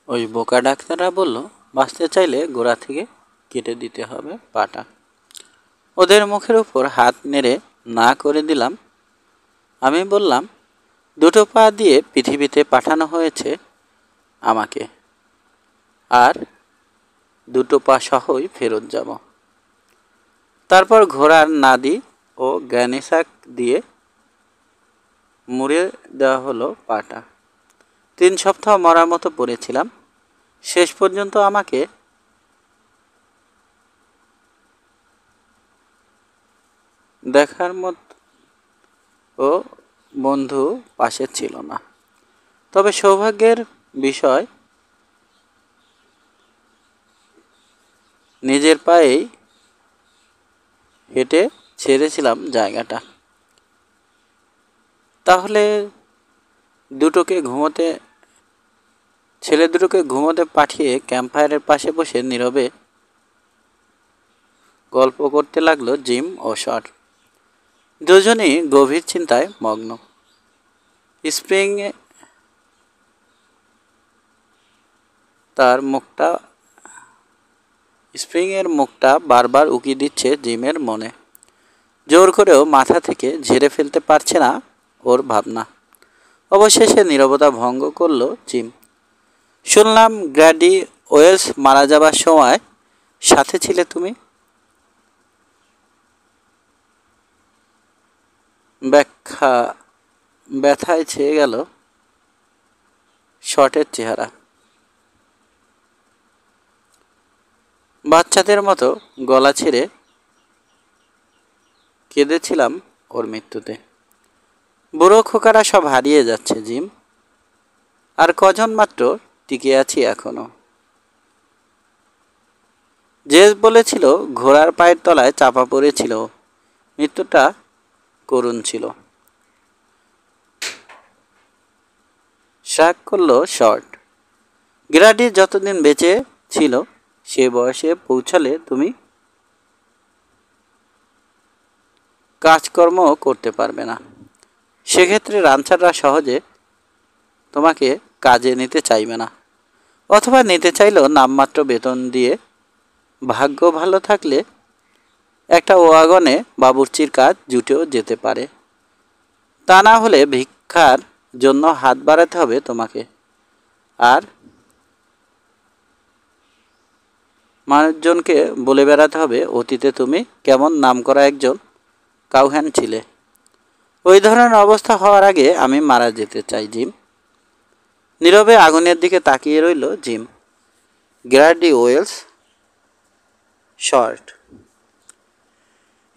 ওই বোকা ডাক্তাররা বলল, বাঁচতে চাইলে গোড়া থেকে কেটে দিতে হবে পাটা। ওদের মুখের উপর হাত নেড়ে না করে দিলাম। আমি বললাম, দুটো পা দিয়ে পৃথিবীতে পাঠানো হয়েছে আমাকে, আর দুটো পা সহই ফেরত যাব। তারপর ঘোড়ার নাদি ও গ্যানেশাক দিয়ে মুড়ে দেওয়া হলো পাটা। 3 সপ্তাহ মরার মতো পড়েছিলাম। শেষ পর্যন্ত আমাকে দেখার মতো ও বন্ধু পাশে ছিল না। তবে সৌভাগ্যের বিষয়, নিজের পায়েই হেঁটে ছেড়েছিলাম জায়গাটা। তাহলে ছেলে দুটোকে ঘুমোতে পাঠিয়ে ক্যাম্পফায়ারের পাশে বসে নীরবে গল্প করতে লাগলো জিম ও শট। দুজনই গভীর চিন্তায় মগ্ন। স্প্রিংয়ের মুখটা বারবার উকি দিচ্ছে জিমের মনে। জোর করেও মাথা থেকে ঝেড়ে ফেলতে পারছে না ওর ভাবনা। অবশেষে নীরবতা ভঙ্গ করল জিম। শুনলাম গ্র্যাডি ওয়েলস মারা যাবার সময় সাথে ছিলে তুমি। ব্যথায় ছেয়ে গেল শটের চেহারা। বাচ্চাদের মতো গলা ছেড়ে কেঁদেছিলাম ওর মৃত্যুতে। বুড়ো খোকারা সব হারিয়ে যাচ্ছে জিম, আর কজন মাত্র টিকে আছি এখনো। জেস বলেছিল ঘোড়ার পায়ের তলায় চাপা পড়েছিল। মৃত্যুটা করুণ ছিল। শাক করলো শর্ট। গ্র্যাডি যতদিন বেঁচে ছিল সে বয়সে পৌঁছালে তুমি কাজকর্ম করতে পারবে না। সেক্ষেত্রে রানচাররা সহজে তোমাকে কাজে নিতে চাইবে না, অথবা নিতে চাইলেও নামমাত্র বেতন দিয়ে। ভাগ্য ভালো থাকলে একটা ওয়াগনে বাবুর্চির কাজ জুটেও যেতে পারে। তা না হলে ভিক্ষার জন্য হাত বাড়াতে হবে তোমাকে। আর মানুষজনকে বলে বেড়াতে হবে অতীতে তুমি কেমন নামকরা একজন কাউহ্যান্ড ছিলে। ওই ধরনের অবস্থা হওয়ার আগে আমি মারা যেতে চাই জিম। নীরবে আগুনের দিকে তাকিয়ে রইল জিম। গ্র্যাডি ওয়েলস, শর্ট,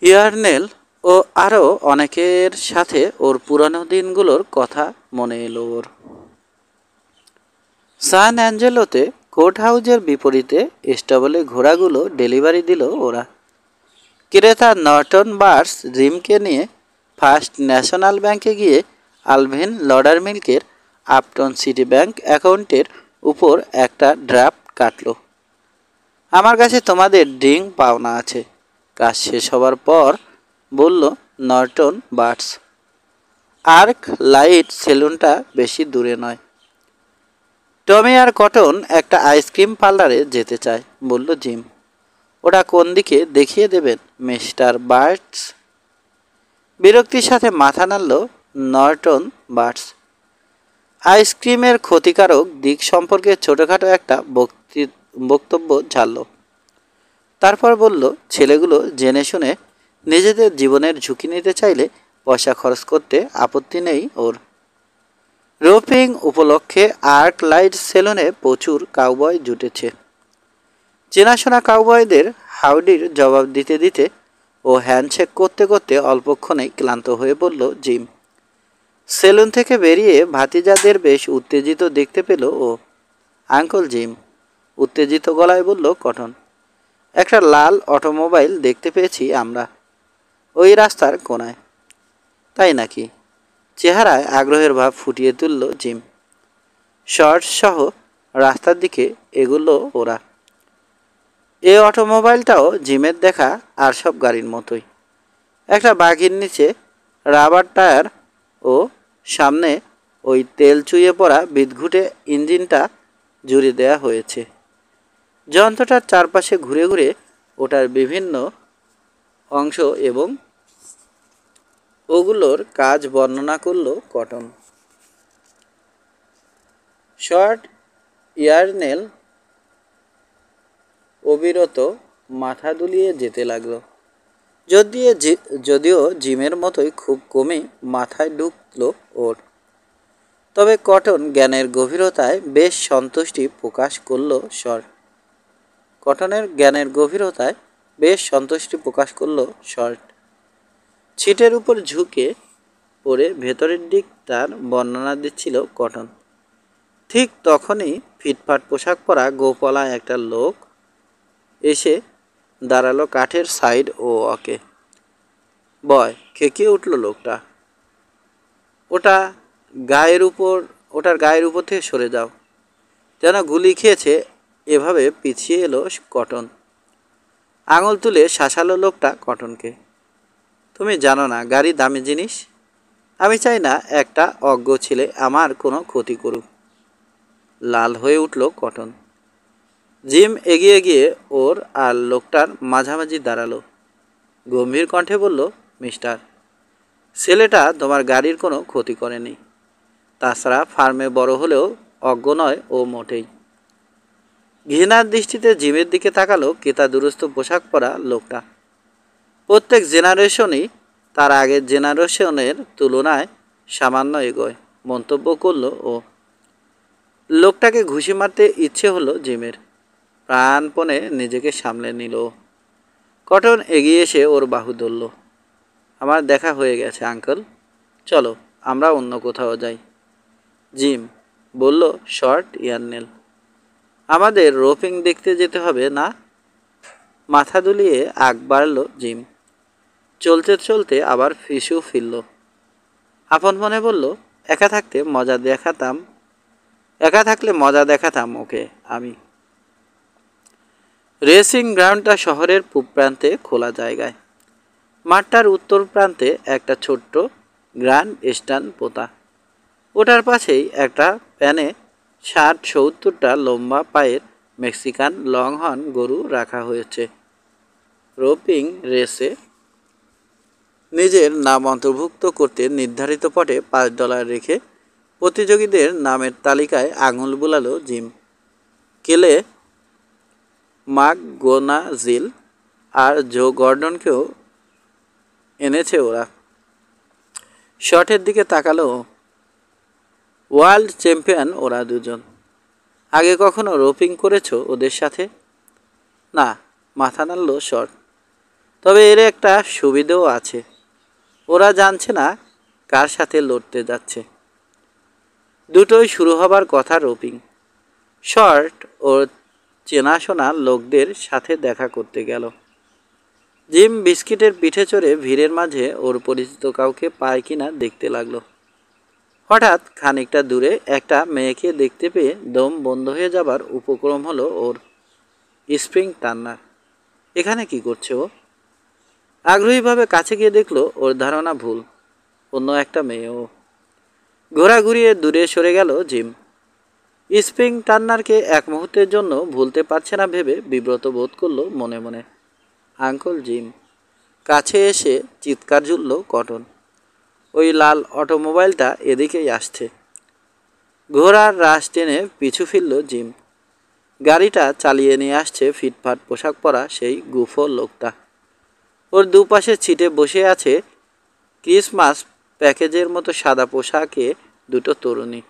ইয়ারনেল ও আরও অনেকের সাথে ওর পুরানো দিনগুলোর কথা মনে এলো ওর। সান অ্যাঞ্জেলোতে কোর্ট হাউজের বিপরীতে স্টাবলে ঘোড়াগুলো ডেলিভারি দিল ওরা। ক্রেতা নর্টন বার্স জিমকে নিয়ে ফার্স্ট ন্যাশনাল ব্যাংকে গিয়ে আলভিন লডারমিল্কের আপটন সিটি ব্যাংক অ্যাকাউন্টের উপর একটা ড্রাফট কাটল। আমার কাছে তোমাদের ড্রিঙ্ক পাওনা আছে, কাজ শেষ হবার পর বলল নর্টন বার্স। আর্ক লাইট সেলুনটা বেশি দূরে নয়। টমি আর কটন একটা আইসক্রিম পার্লারে যেতে চায়, বলল জিম। ওটা কোন দিকে দেখিয়ে দেবেন মিস্টার বার্টস? বিরক্তির সাথে মাথা নাড়ল নর্টন বার্টস। আইসক্রিমের ক্ষতিকারক দিক সম্পর্কে ছোটোখাটো একটা বক্তব্য ঝাড়ল। তারপর বলল, ছেলেগুলো জেনে শুনে নিজেদের জীবনের ঝুঁকি নিতে চাইলে পয়সা খরচ করতে আপত্তি নেই ওর। রোপিং উপলক্ষে আর্ক লাইট সেলুনে প্রচুর কাউবয় জুটেছে। চেনাশোনা কাউবয়দের হাউডির জবাব দিতে দিতে ও হ্যান্ডশেক করতে করতে অল্পক্ষণেই ক্লান্ত হয়ে পড়ল জিম। সেলুন থেকে বেরিয়ে ভাতিজাদের বেশ উত্তেজিত দেখতে পেল ও। আঙ্কল জিম, উত্তেজিত গলায় বলল কটন, একটা লাল অটোমোবাইল দেখতে পেয়েছি আমরা ওই রাস্তার কোনায়। তাই নাকি? চেহারায় আগ্রহের ভাব ফুটিয়ে তুলল জিম। শর্টস সহ রাস্তার দিকে এগুলো ওরা। এ অটোমোবাইলটাও জিমের দেখা আর সব গাড়ির মতোই। একটা বাঘির নিচে রাবার টায়ার ও সামনে ওই তেল চুইয়ে পড়া বিদঘুটে ইঞ্জিনটা জুড়ে দেয়া হয়েছে। যন্ত্রটার চারপাশে ঘুরে ঘুরে ওটার বিভিন্ন অংশ এবং ওগুলোর কাজ বর্ণনা করল কটন। শর্ট ইয়ারনেল অবিরত মাথা দুলিয়ে যেতে লাগলো। যদিও জিমের মতোই খুব কমই মাথায় ঢুকলো ওর। তবে কটন জ্ঞানের গভীরতায় বেশ সন্তুষ্টি প্রকাশ করলো শর্ট। ছিটের উপর ঝুঁকে পড়ে ভেতরের দিক তার বর্ণনা দিচ্ছিল কটন। ঠিক তখনই ফিটফাট পোশাক পরা গোপলা একটা লোক এসে দাঁড়ালো কাঠের সাইড ও ওকে। বয় খেকিয়ে উঠল লোকটা। ওটার গায়ের উপর থেকে সরে যাও। যেন গুলি খেয়েছে এভাবে পিছিয়ে এলো কটন। আঙুল তুলে শাসালো লোকটা কটনকে। তুমি জানো না গাড়ি দামি জিনিস। আমি চাই না একটা অজ্ঞ ছেলে আমার কোনো ক্ষতি করুক। লাল হয়ে উঠল কটন। জিম এগিয়ে গিয়ে ওর আর লোকটার মাঝামাঝি দাঁড়ালো। গম্ভীর কণ্ঠে বলল, মিস্টার, ছেলেটা তোমার গাড়ির কোনো ক্ষতি করেনি। তাছাড়া ফার্মে বড় হলেও অজ্ঞ নয় ও মোটেই। ঘৃণার দৃষ্টিতে জিমের দিকে তাকালো কেতাদুরস্ত পোশাক পরা লোকটা। প্রত্যেক জেনারেশনই তার আগের জেনারেশনের তুলনায় সামান্য এগোয়, মন্তব্য করলো ও। লোকটাকে ঘুষি মারতে ইচ্ছে হলো জিমের। প্রাণপণে নিজেকে সামলে নিল। কটন এগিয়ে এসে ওর বাহু ধরল। আমার দেখা হয়ে গেছে আঙ্কেল, চলো আমরা অন্য কোথাও যাই। জিম বলল, শর্ট ইয়ারনেল, আমাদের রোপিং দেখতে যেতে হবে না? মাথা দুলিয়ে আগ বাড়ল জিম। চলতে চলতে আবার ফিসু ফিরল। আপন মনে বলল, একা থাকলে মজা দেখাতাম ওকে আমি। রেসিং গ্রাউন্ডটা শহরের পূব প্রান্তে খোলা জায়গায়। মাঠটার উত্তর প্রান্তে একটা ছোট্ট গ্র্যান্ড স্ট্যান্ড পোতা। ওটার পাশেই একটা প্যানে 60-70টা লম্বা পায়ের মেক্সিকান লংহর্ন গরু রাখা হয়েছে। রোপিং রেসে নিজের নাম অন্তর্ভুক্ত করতে নির্ধারিত পটে $5 রেখে প্রতিযোগীদের নামের তালিকায় আঙুল বুলালো জিম। কেলে ম্যাকগোনাজিল আর জো গর্ডনকেও এনেছে ওরা। শটের দিকে তাকালো। ওয়ার্ল্ড চ্যাম্পিয়ন ওরা দুজন। আগে কখনো রোপিং করেছো ওদের সাথে? না, মাথা নাড়ল শট। তবে এর একটা সুবিধেও আছে, ওরা জানছে না কার সাথে লড়তে যাচ্ছে। দুটোই শুরু হবার কথা রোপিং। শর্ট ওর চেনাশোনা লোকদের সাথে দেখা করতে গেল। জিম বিস্কিটের পিঠে চড়ে ভিড়ের মাঝে ওর পরিচিত কাউকে পায় কিনা দেখতে লাগলো। হঠাৎ খানিকটা দূরে একটা মেয়েকে দেখতে পেয়ে দম বন্ধ হয়ে যাবার উপক্রম হলো ওর। স্প্রিং টার্নার এখানে কি করছে ও? আগ্রহীভাবে কাছে গিয়ে দেখলো ওর ধারণা ভুল, অন্য একটা মেয়ে ও। ঘোড়া ঘুরিয়ে দূরে সরে গেল জিম। স্প্রিং টার্নারকে এক মুহূর্তের জন্য ভুলতে পারছে না ভেবে বিব্রত বোধ করলো মনে মনে। Uncle gym. কাছে এসে চিৎকার জুড়ল কটন। ওই লাল অটোমোবাইলটা এদিকেই আসছে। ঘোড়ার রাশ টেনে পিছু ফিরল জিম। গাড়িটা চালিয়ে নিয়ে আসছে ফিটফাট পোশাক পরা সেই গুফো লোকটা। ওর দুপাশে ছিটে বসে আছে ক্রিসমাস প্যাকেজের মতো সাদা পোশাকে দুটো তরুণী।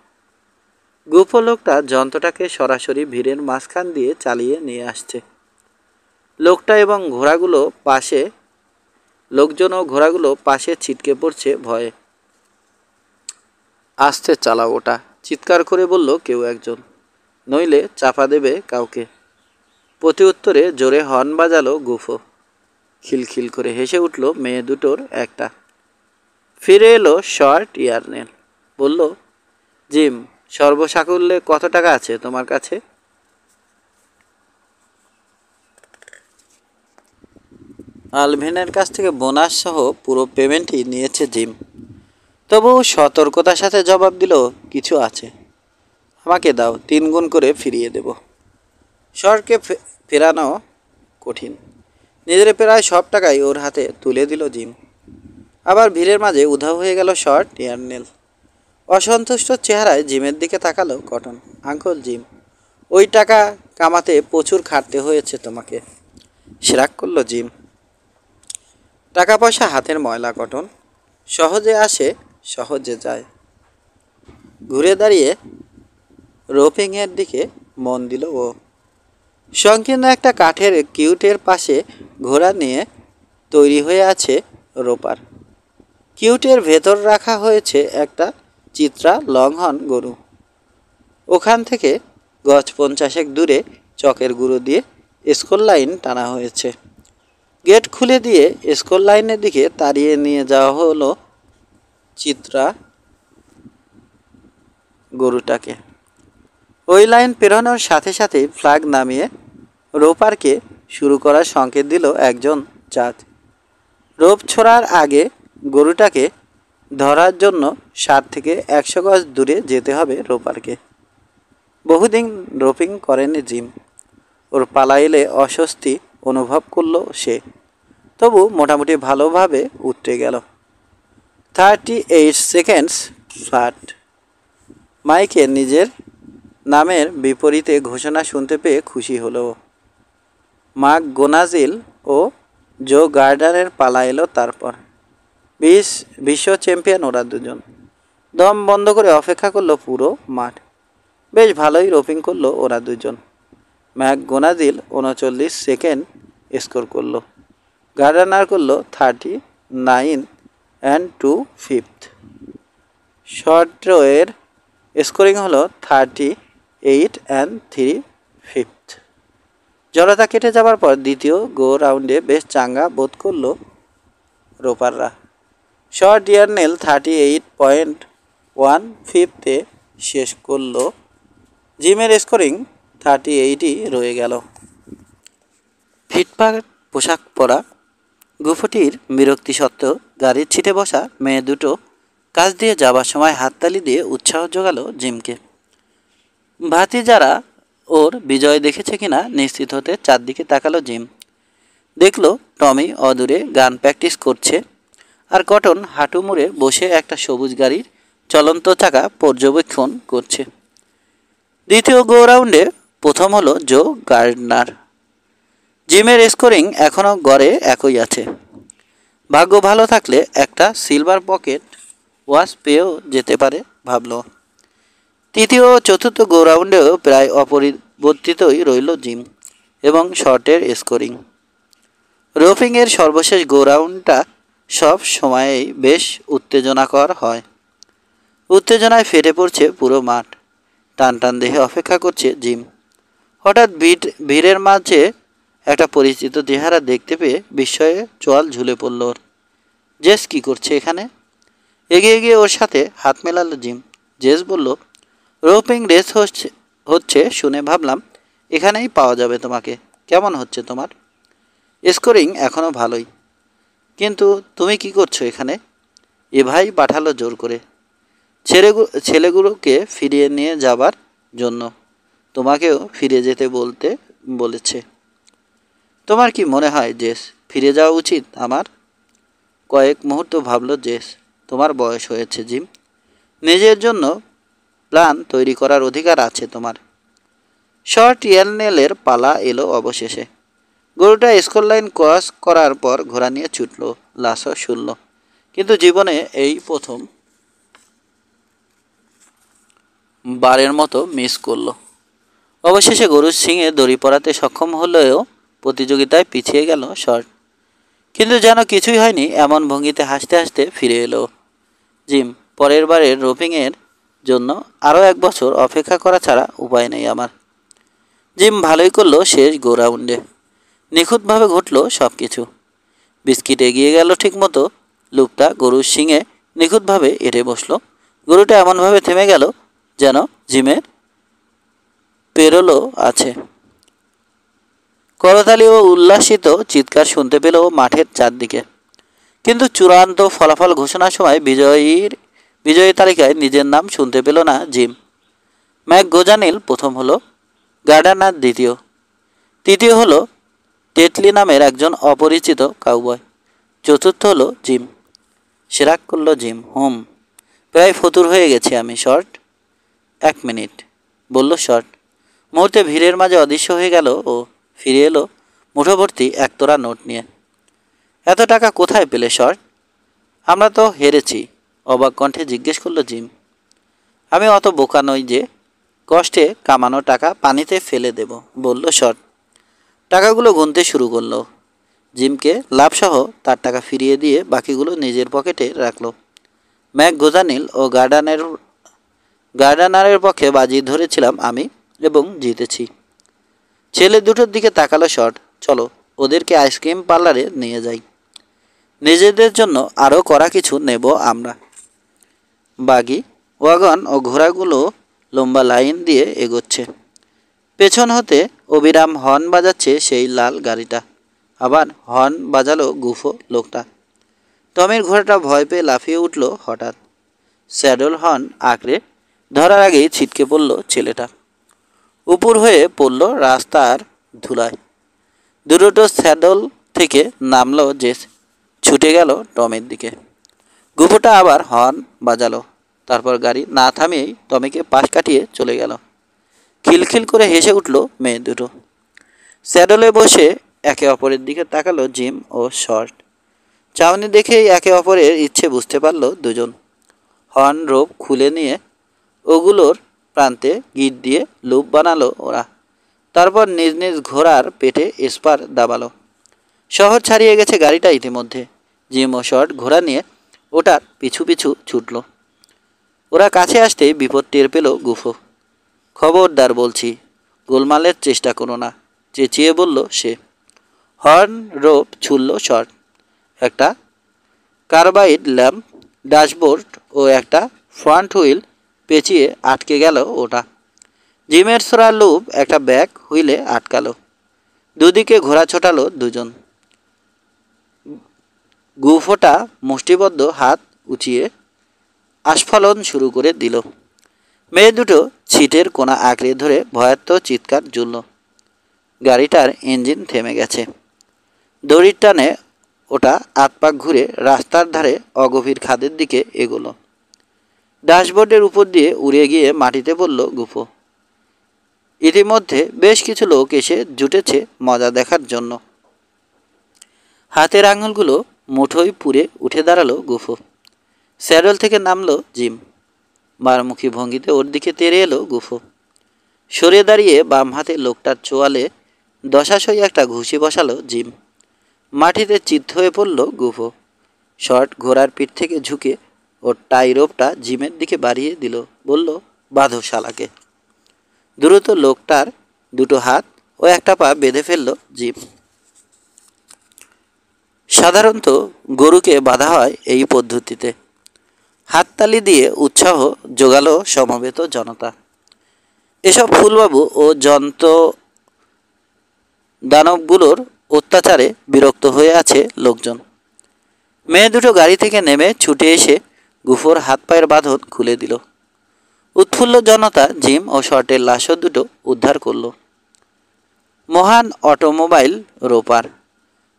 গুফো লোকটা যন্ত্রটাকে সরাসরি ভিড়ের মাঝখান দিয়ে চালিয়ে নিয়ে আসছে। লোকজন ও ঘোড়াগুলো পাশে ছিটকে পড়ছে ভয়ে। আস্তে চালাও ওটা, চিৎকার করে বলল কেউ একজন, নইলে চাপা দেবে কাউকে। প্রতি উত্তরে জোরে হর্ন বাজালো গুফো। খিলখিল করে হেসে উঠল মেয়ে দুটোর একটা। ফিরে এলো শর্ট ইয়ারনেল। বলল, জিম, সর্বসাকুল্যে কত টাকা আছে তোমার কাছে? আলভিনের কাছ থেকে বোনাস সহ পুরো পেমেন্টই নিয়েছে জিম। তবু সতর্কতার সাথে জবাব দিল, কিছু আছে। আমাকে দাও, 3 গুণ করে ফিরিয়ে দেব। শর্টকে ফেরানো কঠিন। নিজের প্রায় সব টাকাই ওর হাতে তুলে দিল জিম। আবার ভিড়ের মাঝে উধাও হয়ে গেল শর্ট ইয়ারনেল। অসন্তুষ্ট চেহারায় জিমের দিকে তাকালো কটন। আঙ্কল জিম, ওই টাকা কামাতে প্রচুর খাটতে হয়েছে তোমাকে, রাগ করল জিম। টাকা পয়সা হাতের ময়লা কটন, সহজে আসে সহজে যায়। ঘুরে দাঁড়িয়ে রোপিংয়ের দিকে মন দিল ও। সংকীর্ণ একটা কাঠের কিউটের পাশে ঘোড়া নিয়ে তৈরি হয়ে আছে রোপার। কিউটের ভেতর রাখা হয়েছে একটা চিত্রা লংহর্ন গরু। ওখান থেকে গজ 50 দূরে চকের গুঁড়ো দিয়ে স্কোর লাইন টানা হয়েছে। গেট খুলে দিয়ে স্কোর লাইনের দিকে তাড়িয়ে নিয়ে যাওয়া হলো চিত্রা গরুটাকে। ওই লাইন পেরোনোর সাথে সাথেই ফ্ল্যাগ নামিয়ে রোপারকে শুরু করার সংকেত দিল একজন জাজ। রোপ ছোড়ার আগে গরুটাকে ধরার জন্য 60 থেকে 100 গজ দূরে যেতে হবে রোপারকে। বহুদিন রোপিং করেনি জিম। ওর পালা এলে অস্বস্তি অনুভব করলো সে, তবু মোটামুটি ভালোভাবে উতরে গেল। 38 সেকেন্ডস ফ্ল্যাট। মাইকে নিজের নামের বিপরীতে ঘোষণা শুনতে পেয়ে খুশি হলো। মার্ক গোনাজিল ও জো গার্ডারের পালা এলো তারপর। বিশ্ব চ্যাম্পিয়ন ওরা দুজন। দম বন্ধ করে অপেক্ষা করলো পুরো মাঠ। বেশ ভালোই রোপিং করলো ওরা দুজন। ম্যাক গোনাজিল 39 সেকেন্ড স্কোর করলো। গার্ডানার করলো 39 and 2/5। শর্ট্রোয়ের স্কোরিং হলো 38 and 3/5। জড়তা কেটে যাবার পর দ্বিতীয় গো রাউন্ডে বেশ চাঙ্গা বোধ করলো রোপাররা। শর্ট ইয়ারনেল 38.15-এ শেষ করলো। জিমের স্কোরিং 38ই রয়ে গেল। ফিটফাট পোশাক পরা গুফটির বিরক্তি সত্ত্বেও গাড়ির ছিটে বসা মেয়ে দুটো কাজ দিয়ে যাবার সময় হাততালি দিয়ে উৎসাহ জোগালো জিমকে। ভাতিজারা ওর বিজয় দেখেছে কিনা নিশ্চিত হতে চারদিকে তাকালো জিম। দেখলো টমি অদূরে গান প্র্যাকটিস করছে, আর কটন হাঁটু মুড়ে বসে একটা সবুজ গাড়ির চলন্ত চাকা পর্যবেক্ষণ করছে। দ্বিতীয় গো রাউন্ডে প্রথম হলো জো গার্ডনার। জিমের স্কোরিং এখনও গড়ে একই আছে। ভাগ্য ভালো থাকলে একটা সিলভার পকেট ওয়াচ পেয়েও যেতে পারে ভাবল। তৃতীয় ও চতুর্থ গো রাউন্ডেও প্রায় অপরিবর্তিতই রইল জিম এবং শর্টের স্কোরিং। রোপিংয়ের সর্বশেষ গো রাউন্ডটা সব সময়েই বেশ উত্তেজনাকর হয়। উত্তেজনায় ফেটে পড়ছে পুরো মাঠ। টান টান দেহে অপেক্ষা করছে জিম। হঠাৎ ভিড়ের মাঝে একটা পরিচিত চেহারা দেখতে পেয়ে বিস্ময়ে চোয়াল ঝুলে পড়ল ওর। জেস কি করছে এখানে? এগিয়ে গিয়ে ওর সাথে হাত মেলালো জিম। জেস বলল, রোপিং রেস হচ্ছে শুনে ভাবলাম এখানেই পাওয়া যাবে তোমাকে। কেমন হচ্ছে তোমার? স্কোরিং এখনও ভালোই, কিন্তু তুমি কি করছো এখানে? এ ভাই পাঠালো জোর করে ছেলেগুলোকে ফিরিয়ে নিয়ে যাবার জন্য। তোমাকেও ফিরে যেতে বলেছে। তোমার কি মনে হয় জেস, ফিরে যাওয়া উচিত আমার? কয়েক মুহূর্ত ভাবল জেস। তোমার বয়স হয়েছে জিম, নিজের জন্য প্ল্যান তৈরি করার অধিকার আছে তোমার। শর্ট ইয়ারনেলের পালা এলো অবশেষে। গরুটা স্কোর লাইন ক্রস করার পর ঘোড়া নিয়ে ছুটল, লাশও শুনল, কিন্তু জীবনে এই প্রথম বারের মতো মিস করলো। অবশেষে গরুর শিঙে দড়ি পরাতে সক্ষম হলেও প্রতিযোগিতায় পিছিয়ে গেল শর্ট। কিন্তু যেন কিছুই হয়নি এমন ভঙ্গিতে হাসতে হাসতে ফিরে এলো জিম। পরের বারের রোপিংয়ের জন্য আরও 1 বছর অপেক্ষা করা ছাড়া উপায় নেই আমার। জিম ভালোই করলো শেষ গো রাউন্ডে। নিখুঁতভাবে ঘটল সব কিছু। বিস্কিট এগিয়ে গেল ঠিকমতো। লুপটা গরুর শিঙে নিখুঁতভাবে এঁটে বসলো। গরুটা এমনভাবে থেমে গেল যেন জিমের পেরোলো আছে। করতালি ও উল্লাসিত চিৎকার শুনতে পেল মাঠের চারদিকে। কিন্তু চূড়ান্ত ফলাফল ঘোষণার সময় বিজয়ী তালিকায় নিজের নাম শুনতে পেল না জিম। ম্যাকগোজানিল প্রথম হলো, গার্ডানার দ্বিতীয়, তৃতীয় হলো টেটলি নামের একজন অপরিচিত কাউবয়, চতুর্থ হলো জিম। সেরাক করল জিম। প্রায় ফতুর হয়ে গেছি আমি, শর্ট। 1 মিনিট, বলল শর্ট। মুহূর্তে ভিড়ের মাঝে অদৃশ্য হয়ে গেল ও ফিরে এলো মুঠোভর্তি একতরা নোট নিয়ে। এত টাকা কোথায় পেলে শর্ট? আমরা তো হেরেছি, অবাক কণ্ঠে জিজ্ঞেস করল জিম। আমি অত বোকা নই যে কষ্টে কামানো টাকা পানিতে ফেলে দেব, বলল শর্ট। টাকাগুলো গুনতে শুরু করলো। জিমকে লাভসহ তার টাকা ফিরিয়ে দিয়ে বাকিগুলো নিজের পকেটে রাখলো। ম্যাকগোজানিল ও গার্ডানারের পক্ষে বাজি ধরেছিলাম আমি, এবং জিতেছি। ছেলে দুটোর দিকে তাকালো শর্ট। চলো ওদেরকে আইসক্রিম পার্লারে নিয়ে যাই, নিজেদের জন্য আরও করা কিছু নেব আমরা। বাগি, ওয়াগন ও ঘোড়াগুলো লম্বা লাইন দিয়ে এগোচ্ছে। পেছন হতে অবিরাম হর্ন বাজাচ্ছে সেই লাল গাড়িটা। আবার হর্ন বাজালো গুফো লোকটা। টমির ঘোড়াটা ভয় পেয়ে লাফিয়ে উঠল হঠাৎ। স্যাডল হর্ন আঁকড়ে ধরার আগেই ছিটকে পড়ল ছেলেটা। উপর হয়ে পড়ল রাস্তার ধুলায়। দুটো স্যাডল থেকে নামলো জেস, ছুটে গেল টমের দিকে। গুফোটা আবার হর্ন বাজালো। তারপর গাড়ি না থামিয়েই টমিকে পাশ কাটিয়ে চলে গেল। খিলখিল করে হেসে উঠল মেয়ে দুটো। স্যাডলে বসে একে অপরের দিকে তাকালো জিম ও শর্ট। চাউনি দেখেই একে অপরের ইচ্ছে বুঝতে পারল দুজন। হর্ন রোপ খুলে নিয়ে ওগুলোর প্রান্তে গিট দিয়ে লুপ বানালো ওরা। তারপর নিজ নিজ ঘোড়ার পেটে স্পার দাবালো। শহর ছাড়িয়ে গেছে গাড়িটা ইতিমধ্যে। জিম ও শর্ট ঘোড়া নিয়ে ওটার পিছু পিছু ছুটল। ওরা কাছে আসতেই বিপদ টের পেল গুফো। খবরদার বলছি, গোলমালের চেষ্টা করো না, চেঁচিয়ে বলল সে। হর্ন রোপ ছুড়ল শর্ট। একটা কার্বাইড ল্যাম্প, ড্যাশবোর্ড ও একটা ফ্রন্ট হুইল পেঁচিয়ে আটকে গেল ওটা। জিমের ছোড়া লুপ একটা ব্যাক হুইলে আটকালো। দুদিকে ঘোড়া ছোটালো দুজন। গুফোটা মুষ্টিবদ্ধ হাত উঁচিয়ে আস্ফালন শুরু করে দিল। মেয়ে দুটো ছিটের কোণা আঁকড়ে ধরে ভয়ার্ত চিৎকার জুড়ল। গাড়িটার ইঞ্জিন থেমে গেছে। দড়ির টানে ওটা আতপাক ঘুরে রাস্তার ধারে অগভীর খাদের দিকে এগোলো। ড্যাশবোর্ডের উপর দিয়ে উড়ে গিয়ে মাটিতে পড়ল গুফো। ইতিমধ্যে বেশ কিছু লোক এসে জুটেছে মজা দেখার জন্য। হাতের আঙুলগুলো মুঠোয় পুড়ে উঠে দাঁড়ালো গুফো। স্যাডল থেকে নামলো জিম। মারমুখী ভঙ্গিতে ওর দিকে তেড়ে এলো গুফো। সরে দাঁড়িয়ে বাম হাতে লোকটার চোয়ালে দশাশই একটা ঘুষি বসালো জিম। মাটিতে চিৎ হয়ে পড়ল গুফো। শর্ট ঘোড়ার পিঠ থেকে ঝুঁকে ওর টাই রোপটা জিমের দিকে বাড়িয়ে দিল, বলল, বাঁধো শালাকে। দ্রুত লোকটার দুটো হাত ও একটা পা বেঁধে ফেলল জিম। সাধারণত গরুকে বাঁধা হয় এই পদ্ধতিতে। হাততালি দিয়ে উৎসাহ জোগালো সমবেত জনতা। এসব ফুলবাবু ও দানবগুলোর অত্যাচারে বিরক্ত হয়ে আছে লোকজন। মেয়ে দুটো গাড়ি থেকে নেমে ছুটে এসে গুফোর হাত পায়ের বাঁধন খুলে দিল। উৎফুল্ল জনতা জিম ও শর্টের লাশও দুটো উদ্ধার করল। মহান অটোমোবাইল রোপার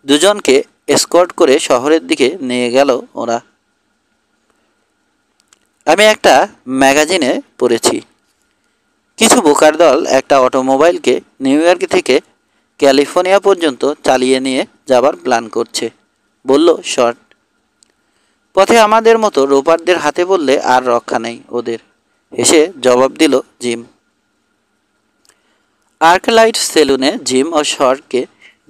দুজনকে এসকর্ট করে শহরের দিকে নিয়ে গেল ওরা। আমি একটা ম্যাগাজিনে পড়েছি, কিছু বোকার দল একটা অটোমোবাইলকে নিউ ইয়র্ক থেকে ক্যালিফোর্নিয়া পর্যন্ত চালিয়ে নিয়ে যাবার প্ল্যান করছে, বলল শর্ট। পথে আমাদের মতো রোপারদের হাতে পড়লে আর রক্ষা নেই ওদের, হেসে জবাব দিল জিম। আর্কলাইট সেলুনে জিম ও শর্টকে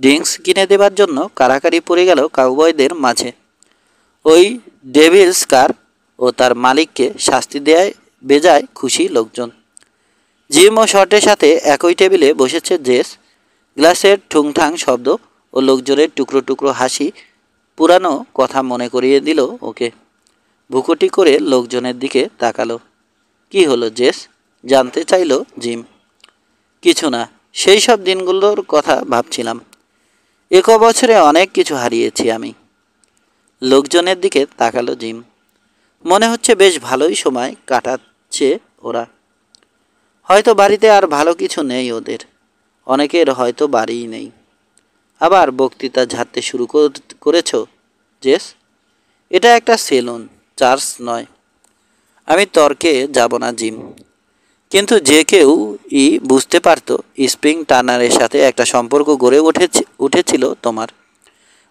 ড্রিঙ্কস কিনে দেবার জন্য কারাকারি পড়ে গেল কাউবয়দের মাঝে। ওই ডেভিলস কার ও তার মালিককে শাস্তি দেয় বেজায় খুশি লোকজন। জিম ও শর্টের সাথে একই টেবিলে বসেছে জেস। গ্লাসের ঠুংঠাং শব্দ ও লোকজনের টুকরো টুকরো হাসি পুরানো কথা মনে করিয়ে দিল ওকে। ভুকুটি করে লোকজনের দিকে তাকালো। কি হলো জেস, জানতে চাইল জিম। কিছু না, সেই সব দিনগুলোর কথা ভাবছিলাম। 1 বছরে অনেক কিছু হারিয়েছি আমি। লোকজনের দিকে তাকালো জিম। মনে হচ্ছে বেশ ভালোই সময় কাটাচ্ছে ওরা। হয়তো বাড়িতে আর ভালো কিছু নেই ওদের, অনেকের হয়তো বাড়িই নেই। আবার বক্তৃতা ঝাড়তে শুরু করেছ জেস? এটা একটা সেলুন, চার্চ নয়। আমি তর্কে যাব না জিম, কিন্তু যে কেউ বুঝতে পারতো স্প্রিং টার্নারের সাথে একটা সম্পর্ক গড়ে উঠেছিল তোমার।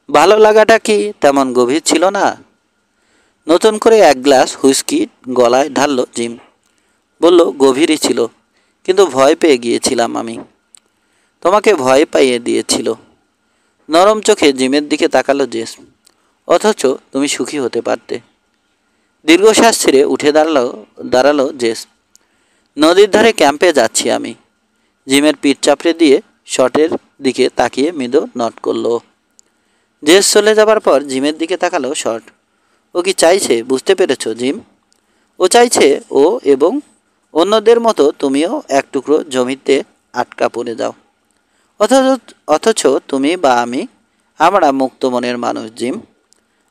ভালো লাগাটা কি তেমন গভীর ছিল না? নতুন করে এক গ্লাস হুইস্কি গলায় ঢাললো জিম। বলল, গভীরই ছিল, কিন্তু ভয় পেয়ে গিয়েছিলাম আমি। তোমাকে ভয় পাইয়ে দিয়েছিল। নরম চোখে জিমের দিকে তাকালো জেস। অথচ তুমি সুখী হতে পারতে। দীর্ঘশ্বাস ছেড়ে উঠে দাঁড়ালো জেস। নদীর ধারে ক্যাম্পে যাচ্ছি আমি। জিমের পিঠ চাপড়ে দিয়ে শটের দিকে তাকিয়ে মৃদু নট করলো। জেস চলে যাবার পর জিমের দিকে তাকালো শট। ও কি চাইছে বুঝতে পেরেছ জিম? ও চাইছে ও এবং অন্যদের মতো তুমিও এক টুকরো জমিতে আটকা পড়ে যাও। অথচ তুমি বা আমরা মুক্ত মনের মানুষ জিম।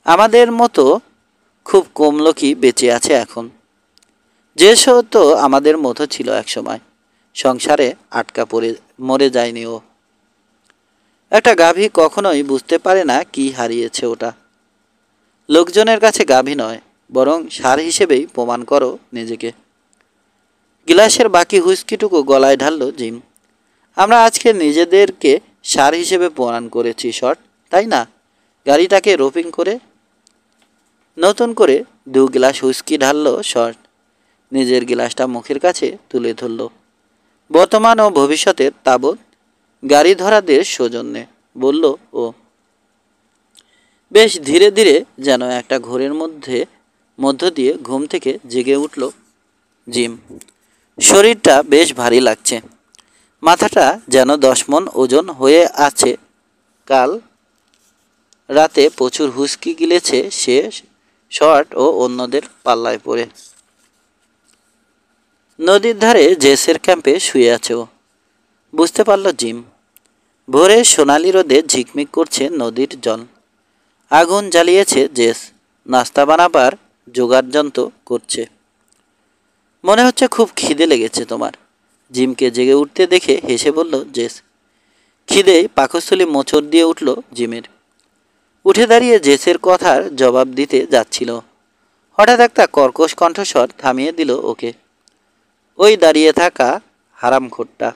আমাদের মতো খুব কম লোকই বেঁচে আছে এখন। যে তো আমাদের মতো ছিল একসময়। সংসারে আটকা পড়ে মরে যায়নি ও। একটা গাভী কখনোই বুঝতে পারে না কি হারিয়েছে ওটা। লোকজনের কাছে গাভী নয়, বরং সার হিসেবেই প্রমাণ করো নিজেকে। গিলাসের বাকি হুইস্কিটুকু গলায় ঢাললো জিম। আমরা আজকে নিজেদেরকে সার হিসেবে প্রমাণ করেছি শট, তাই না? গাড়িটাকে রোপিং করে। নতুন করে 2 গ্লাস হুইস্কি ঢাললো শট। নিজের গ্লাসটা মুখের কাছে তুলে ধরল। বর্তমান ও ভবিষ্যতের তাবৎ গাড়ি ধরাদের সৌজন্যে বলল ও। বেশ ধীরে ধীরে যেন একটা ঘোরের মধ্য দিয়ে ঘুম থেকে জেগে উঠল জিম। শরীরটা বেশ ভারী লাগছে। মাথাটা যেন 10 মণ ওজন হয়ে আছে। কাল রাতে প্রচুর হুস্কি গিলেছে সে শর্ট ও অন্যদের পাল্লায় পড়ে। নদীর ধারে জেসের ক্যাম্পে শুয়ে আছে ও। বুঝতে পারল জিম। ভোরে সোনালি রোদে ঝিকমিক করছে নদীর জল। আগুন জ্বালিয়েছে জেস। নাস্তা বানাবার জোগাড়যন্ত্র করছে। মনে হচ্ছে খুব খিদে লেগেছে তোমার। জিমকে জেগে উঠতে দেখে হেসে বলল জেস। খিদে পাকস্থলী মোচড় দিয়ে উঠল জিমের। উঠে দাঁড়িয়ে জেসের কথার জবাব দিতে যাচ্ছিল। হঠাৎ একটা কর্কশ কণ্ঠস্বর থামিয়ে দিল ওকে। ওই দাঁড়িয়ে থাকা হারামখোরটা।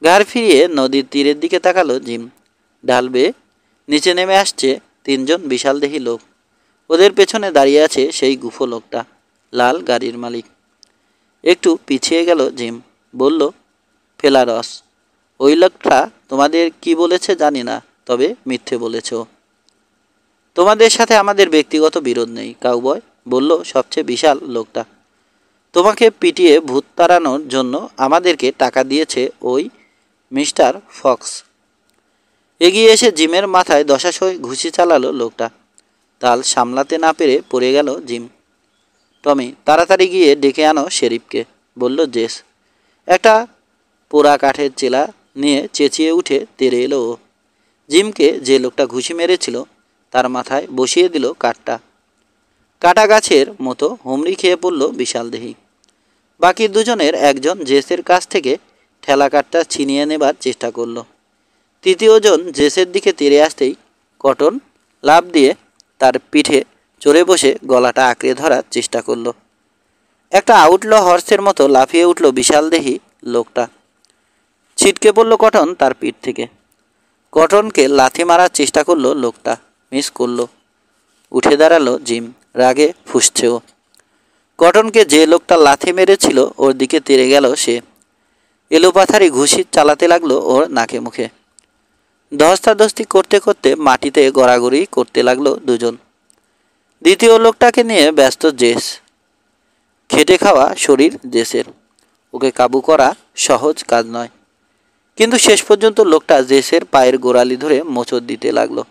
ঘাড় ফিরিয়ে নদীর তীরের দিকে তাকালো জিম। ঢাল বেয়ে নিচে নেমে আসছে 3 জন বিশালদেহী লোক। ওদের পেছনে দাঁড়িয়ে আছে সেই গুফো লোকটা, লাল গাড়ির মালিক। একটু পিছিয়ে গেল জিম। বলল, ফেলারস। ওই লোকটা তোমাদের কি বলেছে জানি না, তবে মিথ্যে বলেছ। তোমাদের সাথে আমাদের ব্যক্তিগত বিরোধ নেই, কাউবয়, বলল সবচেয়ে বিশাল লোকটা। তোমাকে পিটিয়ে ভূত তাড়ানোর জন্য আমাদেরকে টাকা দিয়েছে ওই মিস্টার ফক্স। এগিয়ে এসে জিমের মাথায় দশাশয় ঘুষি চালালো লোকটা। তাল সামলাতে না পেরে পড়ে গেল জিম। টমি, তাড়াতাড়ি গিয়ে ডেকে আনো শেরিফকে, বলল জেস। একটা পোড়া কাঠের চেলা নিয়ে চেঁচিয়ে উঠে তেড়ে এলো ও। জিমকে যে লোকটা ঘুষি মেরেছিল তার মাথায় বসিয়ে দিল কাঠটা। কাটা গাছের মতো হুমড়ি খেয়ে পড়ল বিশালদেহী। বাকি দুজনের একজন জেসের কাছ থেকে ঠেলা কাঠটা ছিনিয়ে নেবার চেষ্টা করল। তৃতীয়জন জেসের দিকে তেড়ে আসতেই কটন লাফ দিয়ে তার পিঠে চড়ে বসে গলাটা আঁকড়ে ধরার চেষ্টা করল। একটা আউটল হর্সের মতো লাফিয়ে উঠল বিশালদেহী লোকটা। ছিটকে পড়ল কটন তার পিঠ থেকে। কটনকে লাথি মারার চেষ্টা করলো লোকটা, মিস করল। উঠে দাঁড়ালো জিম। রাগে ফুঁসছে ও। কটনকে যে লোকটা লাথি মেরেছিল ওর দিকে তেড়ে গেল সে। এলোপাথারি ঘুষি চালাতে লাগলো ওর নাকে মুখে। ধস্তাধস্তি করতে করতে মাটিতে গড়াগড়ি করতে লাগলো দুজন। দ্বিতীয় লোকটাকে নিয়ে ব্যস্ত জেস। খেটে খাওয়া শরীর জেসের। ওকে কাবু করা সহজ কাজ নয়। কিন্তু শেষ পর্যন্ত লোকটা জেসের পায়ের গোড়ালি ধরে মোচড় দিতে লাগলো।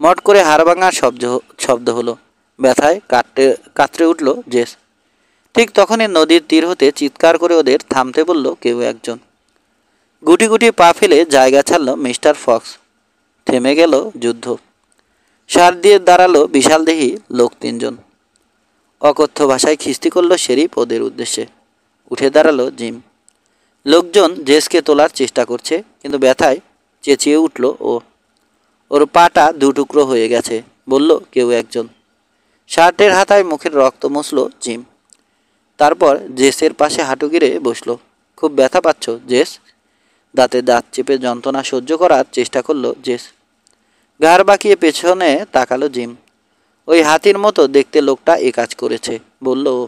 মট করে হাড় ভাঙার শব্দ হলো। ব্যথায় কাতরে উঠল জেস। ঠিক তখনই নদীর তীর হতে চিৎকার করে ওদের থামতে বলল কেউ একজন। গুটি গুটি পা ফেলে জায়গা ছাড়ল মিস্টার ফক্স। থেমে গেল যুদ্ধ। সার দিয়ে দাঁড়ালো বিশালদেহী লোক 3 জন। অকথ্য ভাষায় খিস্তি করল শেরিফ ওদের উদ্দেশ্যে। উঠে দাঁড়ালো জিম। লোকজন জেসকে তোলার চেষ্টা করছে, কিন্তু ব্যথায় চেঁচিয়ে উঠল ও। ওর পাটা দুটুকরো হয়ে গেছে, বলল কেউ একজন। শার্টের হাতায় মুখের রক্ত মুছল জিম। তারপর জেসের পাশে হাঁটু গেড়ে বসল। খুব ব্যথা পাচ্ছ জেস? দাঁতে দাঁত চেপে যন্ত্রণা সহ্য করার চেষ্টা করলো জেস। ঘাড় বাঁকিয়ে পেছনে তাকালো জিম। ওই হাতির মতো দেখতে লোকটা এ কাজ করেছে, বলল ও।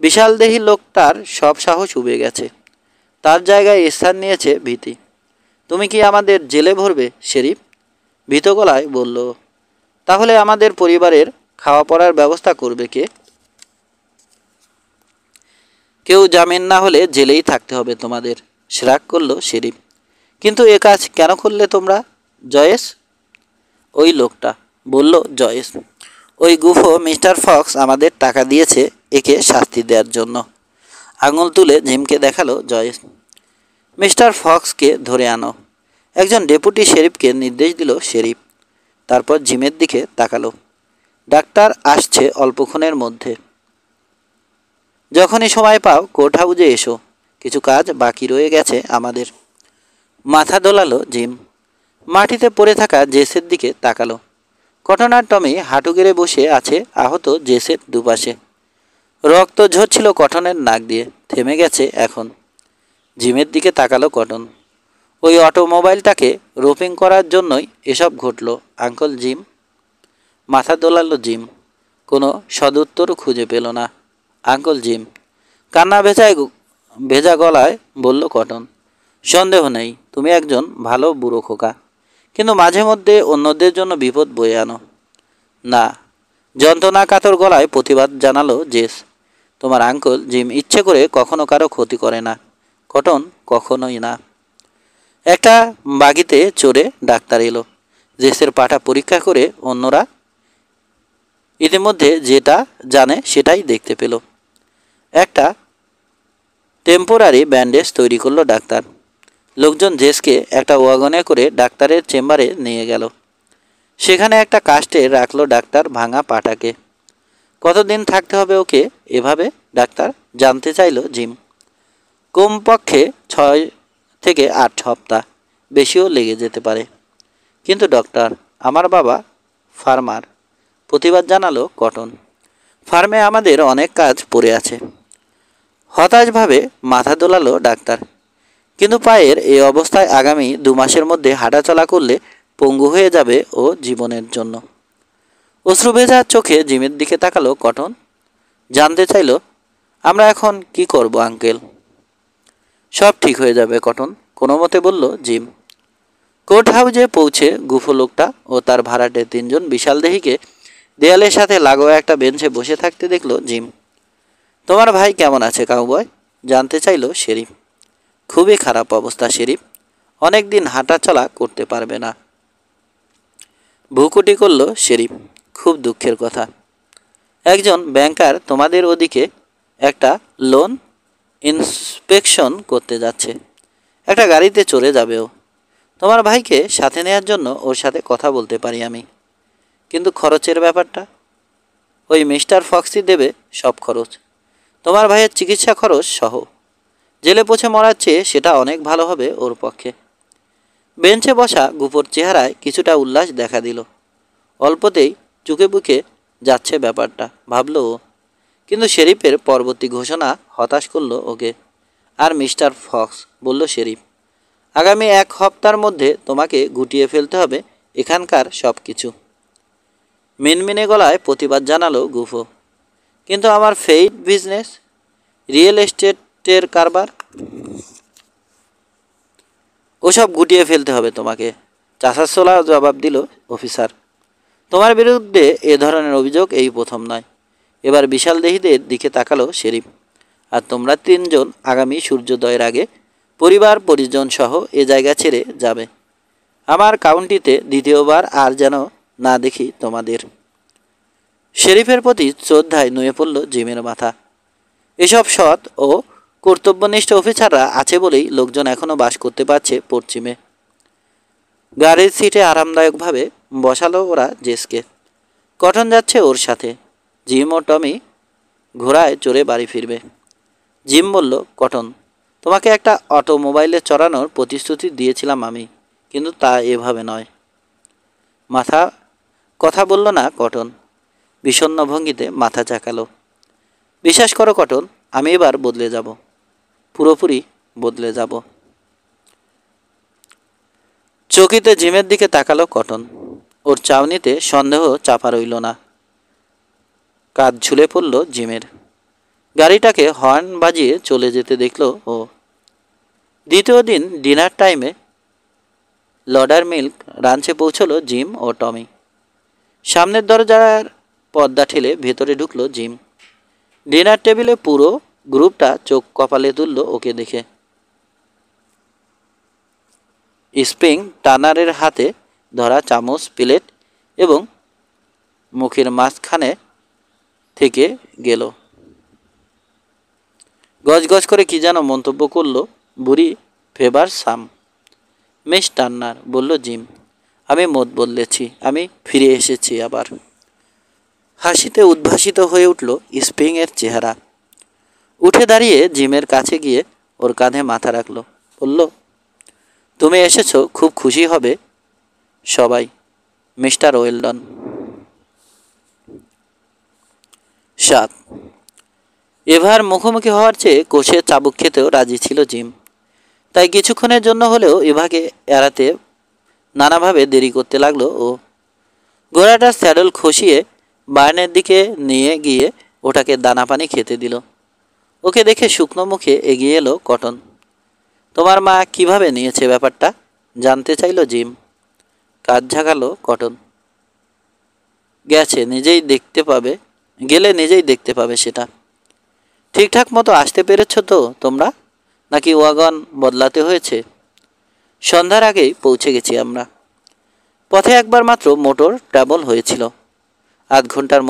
বিশাল দেহী লোকটার সব সাহস উবে গেছে। তার জায়গায় স্থান নিয়েছে ভীতি। তুমি কি আমাদের জেলে ভরবে শেরিফ? ভীত গলায় বলল। তাহলে আমাদের পরিবারের খাওয়া পড়ার ব্যবস্থা করবে কে? কেউ জামিন না হলে জেলেই থাকতে হবে তোমাদের, শ্রাগ করল শেরিফ। কিন্তু এ কাজ কেন করলে তোমরা জয়েস? ওই লোকটা, বলল জয়েস। ওই গুফো মিস্টার ফক্স আমাদের টাকা দিয়েছে একে শাস্তি দেওয়ার জন্য। আঙুল তুলে জিমকে দেখালো জয়েস। মিস্টার ফক্সকে ধরে আনো, একজন ডেপুটি শেরিফকে নির্দেশ দিল শেরিফ। তারপর জিমের দিকে তাকালো। ডাক্তার আসছে অল্পক্ষণের মধ্যে। যখনই সময় পাও কোর্ট হাউজে এসো, কিছু কাজ বাকি রয়ে গেছে আমাদের। মাথা দোলালো জিম। মাটিতে পড়ে থাকা জেসের দিকে তাকালো। কটন আর টমি হাঁটু গেড়ে বসে আছে আহত জেসের দুপাশে। রক্ত ঝরছিল কটনের নাক দিয়ে, থেমে গেছে এখন। জিমের দিকে তাকালো কটন। ওই অটোমোবাইলটাকে রোপিং করার জন্যই এসব ঘটল আঙ্কল জিম। মাথা দোলালো জিম। কোনো সদুত্তর খুঁজে পেল না। আঙ্কল জিম, কান্না ভেজা গলায় বলল কটন। সন্দেহ নেই তুমি একজন ভালো বুড়ো খোকা, কিন্তু মাঝে মধ্যে অন্যদের জন্য বিপদ বয়ে আনো। না, যন্ত্রণা কাতর গলায় প্রতিবাদ জানালো জেস। তোমার আঙ্কল জিম ইচ্ছে করে কখনো কারো ক্ষতি করে না কটন, কখনোই না। একটা বাগিতে চড়ে ডাক্তার এলো। জেসের পাটা পরীক্ষা করে অন্যরা ইতিমধ্যে যেটা জানে সেটাই দেখতে পেল। একটা টেম্পোরারি ব্যান্ডেজ তৈরি করলো ডাক্তার। লোকজন জেসকে একটা ওয়াগনে করে ডাক্তারের চেম্বারে নিয়ে গেল। সেখানে একটা কাস্টে রাখলো ডাক্তার ভাঙা পাটাকে। কতদিন থাকতে হবে ওকে এভাবে ডাক্তার জানতে চাইল জিম। কমপক্ষে 6 থেকে 8 সপ্তাহ, বেশিও লেগে যেতে পারে। কিন্তু ডক্টর, আমার বাবা ফার্মার, প্রতিবাদ জানালো কটন। ফার্মে আমাদের অনেক কাজ পড়ে আছে। হতাশভাবে মাথা দোলালো ডাক্তার। কিন্তু পায়ের এই অবস্থায় আগামী 2 মাসের মধ্যে হাঁটাচলা করলে পঙ্গু হয়ে যাবে ও জীবনের জন্য। অশ্রুভেজা চোখে জিমের দিকে তাকালো কটন। জানতে চাইল, আমরা এখন কি করব আঙ্কেল? সব ঠিক হয়ে যাবে কটন, কোনো মতে বলল জিম। কোর্ট হাউজে পৌঁছে গুফো লোকটা ও তার ভাড়াটে 3 জন বিশাল দেহীকে দেয়ালের সাথে লাগোয়া একটা বেঞ্চে বসে থাকতে দেখল জিম। তোমার ভাই কেমন আছে কাউবয়? জানতে চাইল শেরিফ। খুবই খারাপ অবস্থা শেরিফ, অনেক দিন হাঁটাচলা করতে পারবে না। ভুকুটি করল শেরিফ। খুব দুঃখের কথা। একজন ব্যাংকার তোমাদের ওদিকে একটা লোন ইন্সপেকশন করতে যাচ্ছে। একটা গাড়িতে চড়ে যাবে ও। তোমার ভাইকে সাথে নেওয়ার জন্য ওর সাথে কথা বলতে পারি আমি, কিন্তু খরচের ব্যাপারটা ওই মিস্টার ফক্সই দেবে সব খরচ, তোমার ভাইয়ের চিকিৎসা খরচ সহ। জেলে পৌঁছে মরার চেয়ে সেটা অনেক ভালো হবে ওর পক্ষে। বেঞ্চে বসা গুপোর চেহারায় কিছুটা উল্লাস দেখা দিল। অল্পতেই চুকে বুকে যাচ্ছে ব্যাপারটা, ভাবল ও। কিন্তু শেরিফের পরবর্তী ঘোষণা হতাশ করল ওকে। আর মিস্টার ফক্স, বলল শেরিফ, আগামী 1 সপ্তাহের মধ্যে তোমাকে গুটিয়ে ফেলতে হবে এখানকার সব কিছু। মিনমিনে গলায় প্রতিবাদ জানালো গুফো। কিন্তু আমার ফেইড বিজনেস, রিয়েল এস্টেটের কারবার, ওসব গুটিয়ে ফেলতে হবে তোমাকে, চাষাসোলা জবাব দিল অফিসার। তোমার বিরুদ্ধে এ ধরনের অভিযোগ এই প্রথম নয়। এবার বিশাল দেহীদের দিকে তাকালো শেরিফ। আর তোমরা 3 জন আগামী সূর্যোদয়ের আগে পরিবার পরিজন সহ এ জায়গা ছেড়ে যাবে। আমার কাউন্টিতে দ্বিতীয়বার আর যেন না দেখি তোমাদের। শেরিফের প্রতি শ্রদ্ধায় নুয়ে পড়ল জিমের মাথা। এসব সৎ ও কর্তব্যনিষ্ঠ অফিসাররা আছে বলেই লোকজন এখনও বাস করতে পারছে পশ্চিমে। গাড়ির সিটে আরামদায়কভাবে বসালো ওরা জেসকে। কটন যাচ্ছে ওর সাথে। জিম ও টমি ঘোড়ায় চড়ে বাড়ি ফিরবে। জিম বলল, কটন, তোমাকে একটা অটোমোবাইলে চড়ানোর প্রতিশ্রুতি দিয়েছিলাম আমি, কিন্তু তা এভাবে নয়। মাথা কথা বলল না কটন, বিষণ্ণ ভঙ্গিতে মাথা ঝাঁকালো। বিশ্বাস করো কটন, আমি এবার বদলে যাব, পুরোপুরি বদলে যাব। চকিতে জিমের দিকে তাকালো কটন। ওর চাউনিতে সন্দেহ চাপা রইল না। কাঁধ ঝুলে পড়ল জিমের। গাড়িটাকে হর্ন বাজিয়ে চলে যেতে দেখল ও। দ্বিতীয় দিন ডিনার টাইমে লডার মিল্ক রাঞ্চে পৌঁছলো জিম ও টমি। সামনের দরজার পর্দা ঠেলে ভেতরে ঢুকলো জিম। ডিনার টেবিলে পুরো গ্রুপটা চোখ কপালে তুলল ওকে দেখে। স্প্রিং টানারের হাতে ধরা চামচ, প্লেট এবং মুখের মাঝখানে থেকে গেল। গজগজ করে কি যেন মন্তব্য করলো বুড়ি ফেবার সাম। মিস টার্নার, বলল জিম, আমি মত বদলেছি, আমি ফিরে এসেছি আবার। হাসিতে উদ্ভাসিত হয়ে উঠল স্প্রিংয়ের চেহারা। উঠে দাঁড়িয়ে জিমের কাছে গিয়ে ওর কাঁধে মাথা রাখল। বলল, তুমি এসেছো, খুব খুশি হবে সবাই, মিস্টার ওয়েলডন। 7 এভার মুখোমুখি হওয়ার চেয়ে কষে চাবুক খেতেও রাজি ছিল জিম। তাই কিছুক্ষণের জন্য হলেও এভাকে এড়াতে নানাভাবে দেরি করতে লাগলো ও। ঘোড়াটার স্যাডল খসিয়ে বার্নের দিকে নিয়ে গিয়ে ওটাকে দানা পানি খেতে দিল। ওকে দেখে শুকনো মুখে এগিয়ে এলো কটন। তোমার মা কিভাবে নিয়েছে ব্যাপারটা, জানতে চাইল জিম। কাজ ঝাঁকালো কটন। গেলে নিজেই দেখতে পাবে সেটা। ঠিকঠাক মতো আসতে পেরেছ তো তোমরা, নাকি ওয়াগন বদলাতে হয়েছে? সন্ধ্যার আগেই পৌঁছে গেছি আমরা। পথে একবার মাত্র মোটর ট্রাবল হয়েছিল। আধ ঘন্টার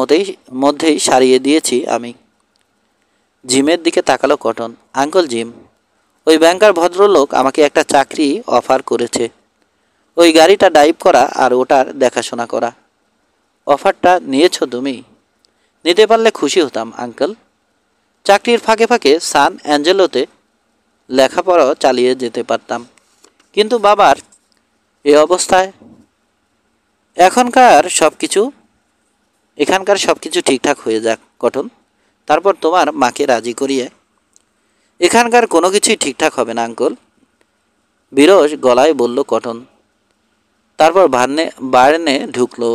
মধ্যেই সারিয়ে দিয়েছি আমি। জিমের দিকে তাকালো কটন। আঙ্কল জিম, ওই ব্যাংকার ভদ্রলোক আমাকে একটা চাকরি অফার করেছে, ওই গাড়িটা ড্রাইভ করা আর ওটার দেখাশোনা করা। অফারটা নিয়েছো তুমি? নিতে পারলে খুশি হতাম আঙ্কল। চাকরির ফাঁকে ফাঁকে সান অ্যাঞ্জেলোতে লেখাপড়াও চালিয়ে যেতে পারতাম, কিন্তু বাবার এ অবস্থায় এখানকার সব কিছু ঠিকঠাক হয়ে যাক কটন, তারপর তোমার মাকে রাজি করিয়ে। এখানকার কোনো কিছুই ঠিকঠাক হবে না আঙ্কল, বিরস গলায় বলল কটন। তারপর বার্নে ঢুকলো।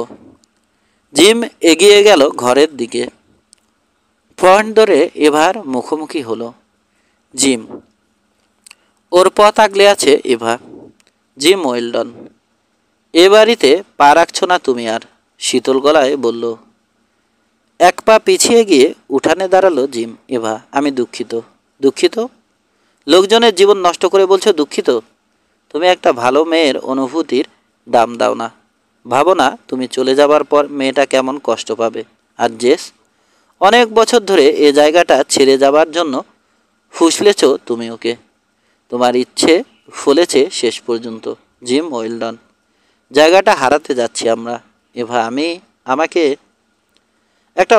জিম এগিয়ে গেল ঘরের দিকে। ফ্রন্ট ধরে এভার মুখোমুখি হলো জিম। ওর পথ আগলে আছে এভা। জিম ওয়েলডন, এ বাড়িতে পা রাখছো না তুমি আর, শীতল গলায় বলল। এক পা পিছিয়ে গিয়ে উঠানে দাঁড়ালো জিম। এভা, আমি দুঃখিত। দুঃখিত? লোকজনের জীবন নষ্ট করে বলছো দুঃখিত? তুমি একটা ভালো মেয়ের অনুভূতির দাম দাও না। ভাবো না তুমি চলে যাবার পর মেয়েটা কেমন কষ্ট পাবে। আর জেস, অনেক বছর ধরে এ জায়গাটা ছেড়ে যাবার জন্য ফুসলেছ তুমি ওকে। তোমার ইচ্ছে ফলেছে শেষ পর্যন্ত। জিম ওয়েলডন, জায়গাটা হারাতে যাচ্ছি আমরা। এভা, আমাকে একটা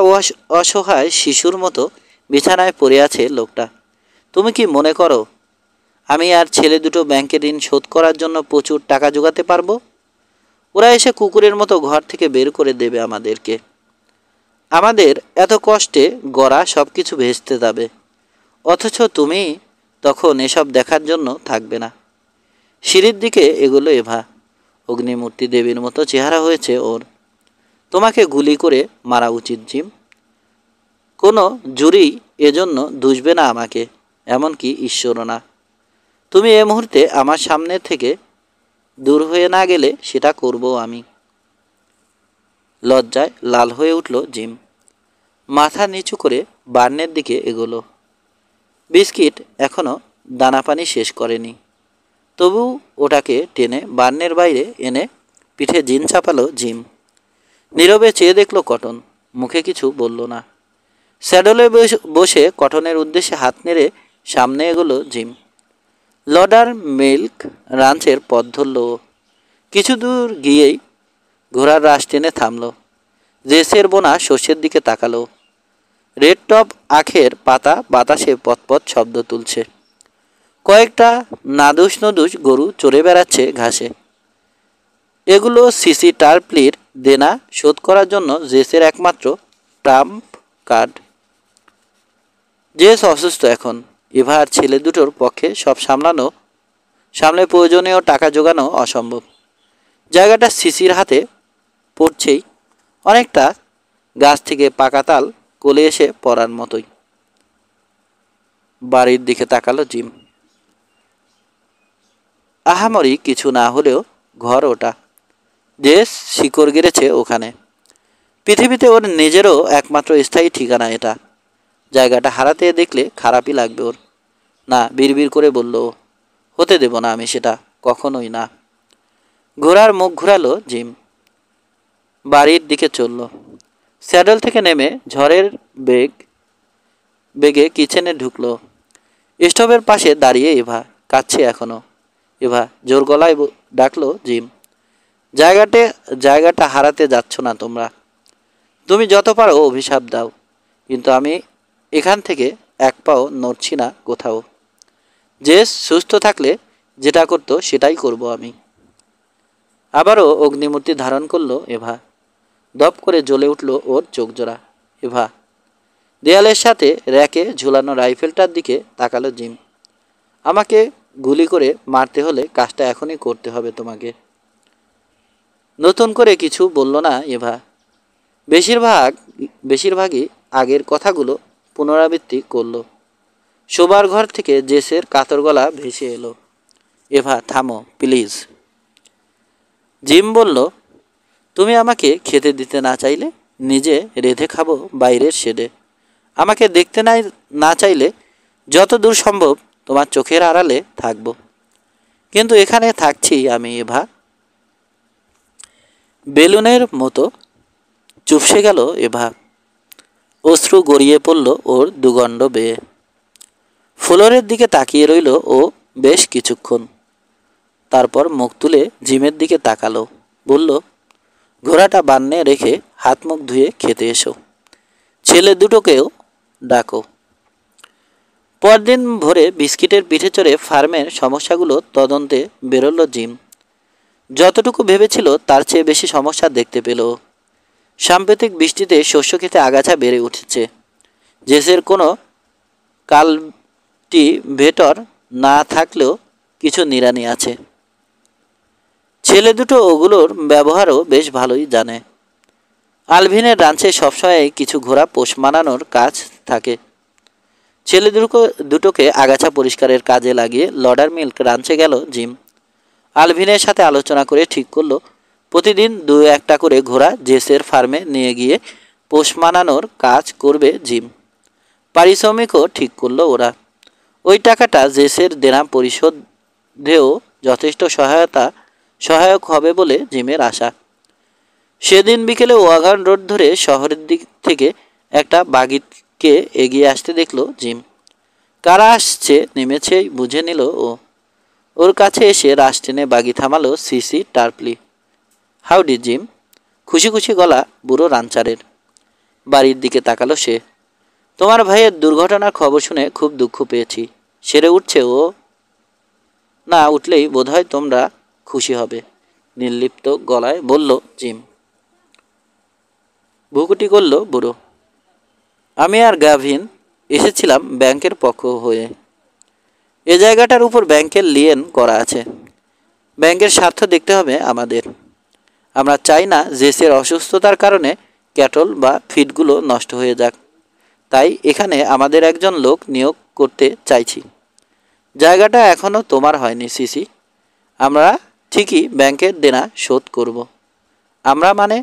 অসহায় শিশুর মতো বিছানায় পড়ে আছে লোকটা। তুমি কি মনে করো আমি আর ছেলে দুটো ব্যাংকের ঋণ শোধ করার জন্য প্রচুর টাকা জোগাতে পারবো? ওরা এসে কুকুরের মতো ঘর থেকে বের করে দেবে আমাদেরকে। আমাদের এত কষ্টে গড়া সব কিছু ভেস্তে যাবে, অথচ তুমি তখন এসব দেখার জন্য থাকবে না। সিঁড়ির দিকে এগুলো এভা। অগ্নিমূর্তি দেবীর মতো চেহারা হয়েছে ওর। তোমাকে গুলি করে মারা উচিত জিম। কোনো জুরি এজন্য দুষবে না আমাকে, এমনকি ঈশ্বরও না। তুমি এ মুহূর্তে আমার সামনে থেকে দূর হয়ে না গেলে সেটা করব আমি। লজ্জায় লাল হয়ে উঠল জিম। মাথা নিচু করে বার্নের দিকে এগোলো। বিস্কিট এখনও দানাপানি শেষ করেনি, তবু ওটাকে টেনে বার্নের বাইরে এনে পিঠে জিন চাপালো জিম। নীরবে চেয়ে দেখল কটন, মুখে কিছু বলল না। স্যাডলে বসে কটনের উদ্দেশ্যে হাত নেড়ে সামনে এগোলো জিম। লডার মিল্ক রাঞ্চের পথ ধরল। কিছু দূর গিয়েই ঘোড়ার রাশ টেনে থামল। রেসের বোনা শস্যের দিকে তাকালো। রেড টপ আখের পাতা বাতাসে পতপত শব্দ তুলছে। কয়েকটা নাদুস নদুস গরু চড়ে বেড়াচ্ছে ঘাসে। এগুলো সিসি টার্পলির দেনা শোধ করার জন্য জেসের একমাত্র ট্রাম্প কার্ড। জেস অসুস্থ এখন। ইভা আর ছেলে দুটোর পক্ষে সব সামলে প্রয়োজনীয় টাকা জোগানো অসম্ভব। জায়গাটা সিসির হাতে পড়ছেই অনেকটা গাছ থেকে পাকা তাল কোলে এসে পড়ার মতোই। বাড়ির দিকে তাকালো জিম। আহামরি কিছু না হলেও ঘর ওটা। জেস শিকড় গেড়েছে ওখানে। পৃথিবীতে ওর নিজেরও একমাত্র স্থায়ী ঠিকানা এটা। জায়গাটা হারাতে দেখলে খারাপই লাগবে ওর। না, বিড়বিড় করে বলল, হতে দেব না আমি সেটা, কখনোই না। ঘোড়ার মুখ ঘোরালো জিম। বাড়ির দিকে চলল। স্যাডেল থেকে নেমে ঝড়ের বেগে কিচেনে ঢুকলো। স্টোভের পাশে দাঁড়িয়ে ইভা কাঁদছে এখনো। ইভা জোর গলায় ডাকলো জিম, জায়গাটা হারাতে যাচ্ছ না তোমরা। তুমি যত পারো অভিশাপ দাও, কিন্তু আমি এখান থেকে এক পাও নড়ছি না কোথাও। জেস সুস্থ থাকলে যেটা করতো সেটাই করব আমি। আবারও অগ্নিমূর্তি ধারণ করলো এভা। দপ করে জ্বলে উঠল ওর চোখজোড়া। এভা। দেয়ালের সাথে র্যাকে ঝুলানো রাইফেলটার দিকে তাকালো জিম। আমাকে গুলি করে মারতে হলে কাজটা এখনই করতে হবে তোমাকে। নতুন করে কিছু বলল না এভা। বেশিরভাগই আগের কথাগুলো পুনরাবৃত্তি করল। শোবার ঘর থেকে জেসের কাতর গলা ভেসে এলো, এভা থামো প্লিজ। জিম বলল, তুমি আমাকে খেতে দিতে না চাইলে নিজে রেঁধে খাবো বাইরের শেডে। আমাকে দেখতে না চাইলে যত দূর সম্ভব তোমার চোখের আড়ালে থাকব। কিন্তু এখানে থাকছি আমি এভা। বেলুনের মতো চুপসে গেল এভা। অশ্রু গড়িয়ে পড়ল ওর দুগণ্ড বেয়ে। ফ্লোরের দিকে তাকিয়ে রইল ও বেশ কিছুক্ষণ। তারপর মুখ তুলে জিমের দিকে তাকালো। বলল, ঘোড়াটা বান্নে রেখে হাত মুখ ধুয়ে খেতে এসো। ছেলে দুটোকেও ডাকো। পরদিন ভোরে বিস্কিটের পিঠে চড়ে ফার্মের সমস্যাগুলো তদন্তে বেরোল জিম। যতটুকু ভেবেছিল তার চেয়ে বেশি সমস্যা দেখতে পেল। সাম্প্রতিক বৃষ্টিতে শস্য খেতে আগাছা বেড়ে উঠেছে। জেসের কোনো কাল্টিভেটর না থাকলেও কিছু নিড়ানি আছে। ছেলে দুটো ওগুলোর ব্যবহারও বেশ ভালোই জানে। আলভিনের রাঞ্চে সবসময় কিছু ঘোড়া পোষ মানানোর কাজ থাকে। ছেলে দুটোকে আগাছা পরিষ্কারের কাজে লাগিয়ে লডার মিল্ক রাঞ্চে গেল জিম। আলভিনের সাথে আলোচনা করে ঠিক করলো প্রতিদিন 2-1টা করে ঘোড়া জেসের ফার্মে নিয়ে গিয়ে পোষ মানানোর কাজ করবে জিম। পারিশ্রমিকও ঠিক করলো ওরা। ওই টাকাটা জেসের দেনা পরিশোধেও যথেষ্ট সহায়ক হবে বলে জিমের আশা। সেদিন বিকেলে ওয়াগন রোড ধরে শহরের দিক থেকে একটা বাগিকে এগিয়ে আসতে দেখলো জিম। কারা আসছে নেমেছেই বুঝে নিল ও। ওর কাছে এসে রাশ টেনে বাগি থামালো সিসি টার্পলি। Howdy gym. খুশি খুশি গলা বুড়ো রাঞ্চারের। বাড়ির দিকে তাকালো সে। তোমার ভাইয়ের দুর্ঘটনার খবর শুনে খুব দুঃখ পেয়েছি। সেরে উঠছে ও? না উঠলেই বোধহয় তোমরা খুশি হবে, নির্লিপ্ত গলায় বলল জিম। ভুকুটি করল বুড়ো। আমি আর গাভিন এসেছিলাম ব্যাংকের পক্ষ হয়ে। এ জায়গাটার উপর ব্যাংকের লিয়েন করা আছে। ব্যাংকের স্বার্থ দেখতে হবে আমাদের। আমরা চাই না জেসের অসুস্থতার কারণে ক্যাটল বা ফিডগুলো নষ্ট হয়ে যাক। তাই এখানে আমাদের একজন লোক নিয়োগ করতে চাইছি। জায়গাটা এখনও তোমার হয়নি সিসি। আমরা ঠিকই ব্যাংকের দেনা শোধ করব। আমরা মানে?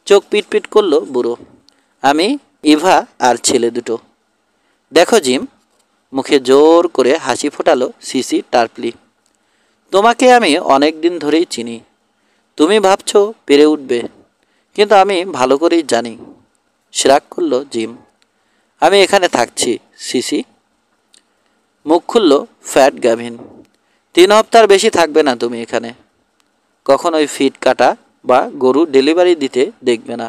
চোখ পিটপিট করল বুড়ো। আমি, ইভা আর ছেলে দুটো। দেখো জিম, মুখে জোর করে হাসি ফোটালো সিসি টার্পলি। তোমাকে আমি অনেক দিন ধরেই চিনি। তুমি ভাবছো পেরে উঠবে, কিন্তু আমি ভালো করেই জানি। শ্রাগ করল জিম। আমি এখানে থাকছি সিসি। মুখ খুলল ফ্যাট গাভিন। 3 হপ্তার বেশি থাকবে না তুমি এখানে। কখনোই ফিড কাটা বা গরু ডেলিভারি দিতে দেখবে না।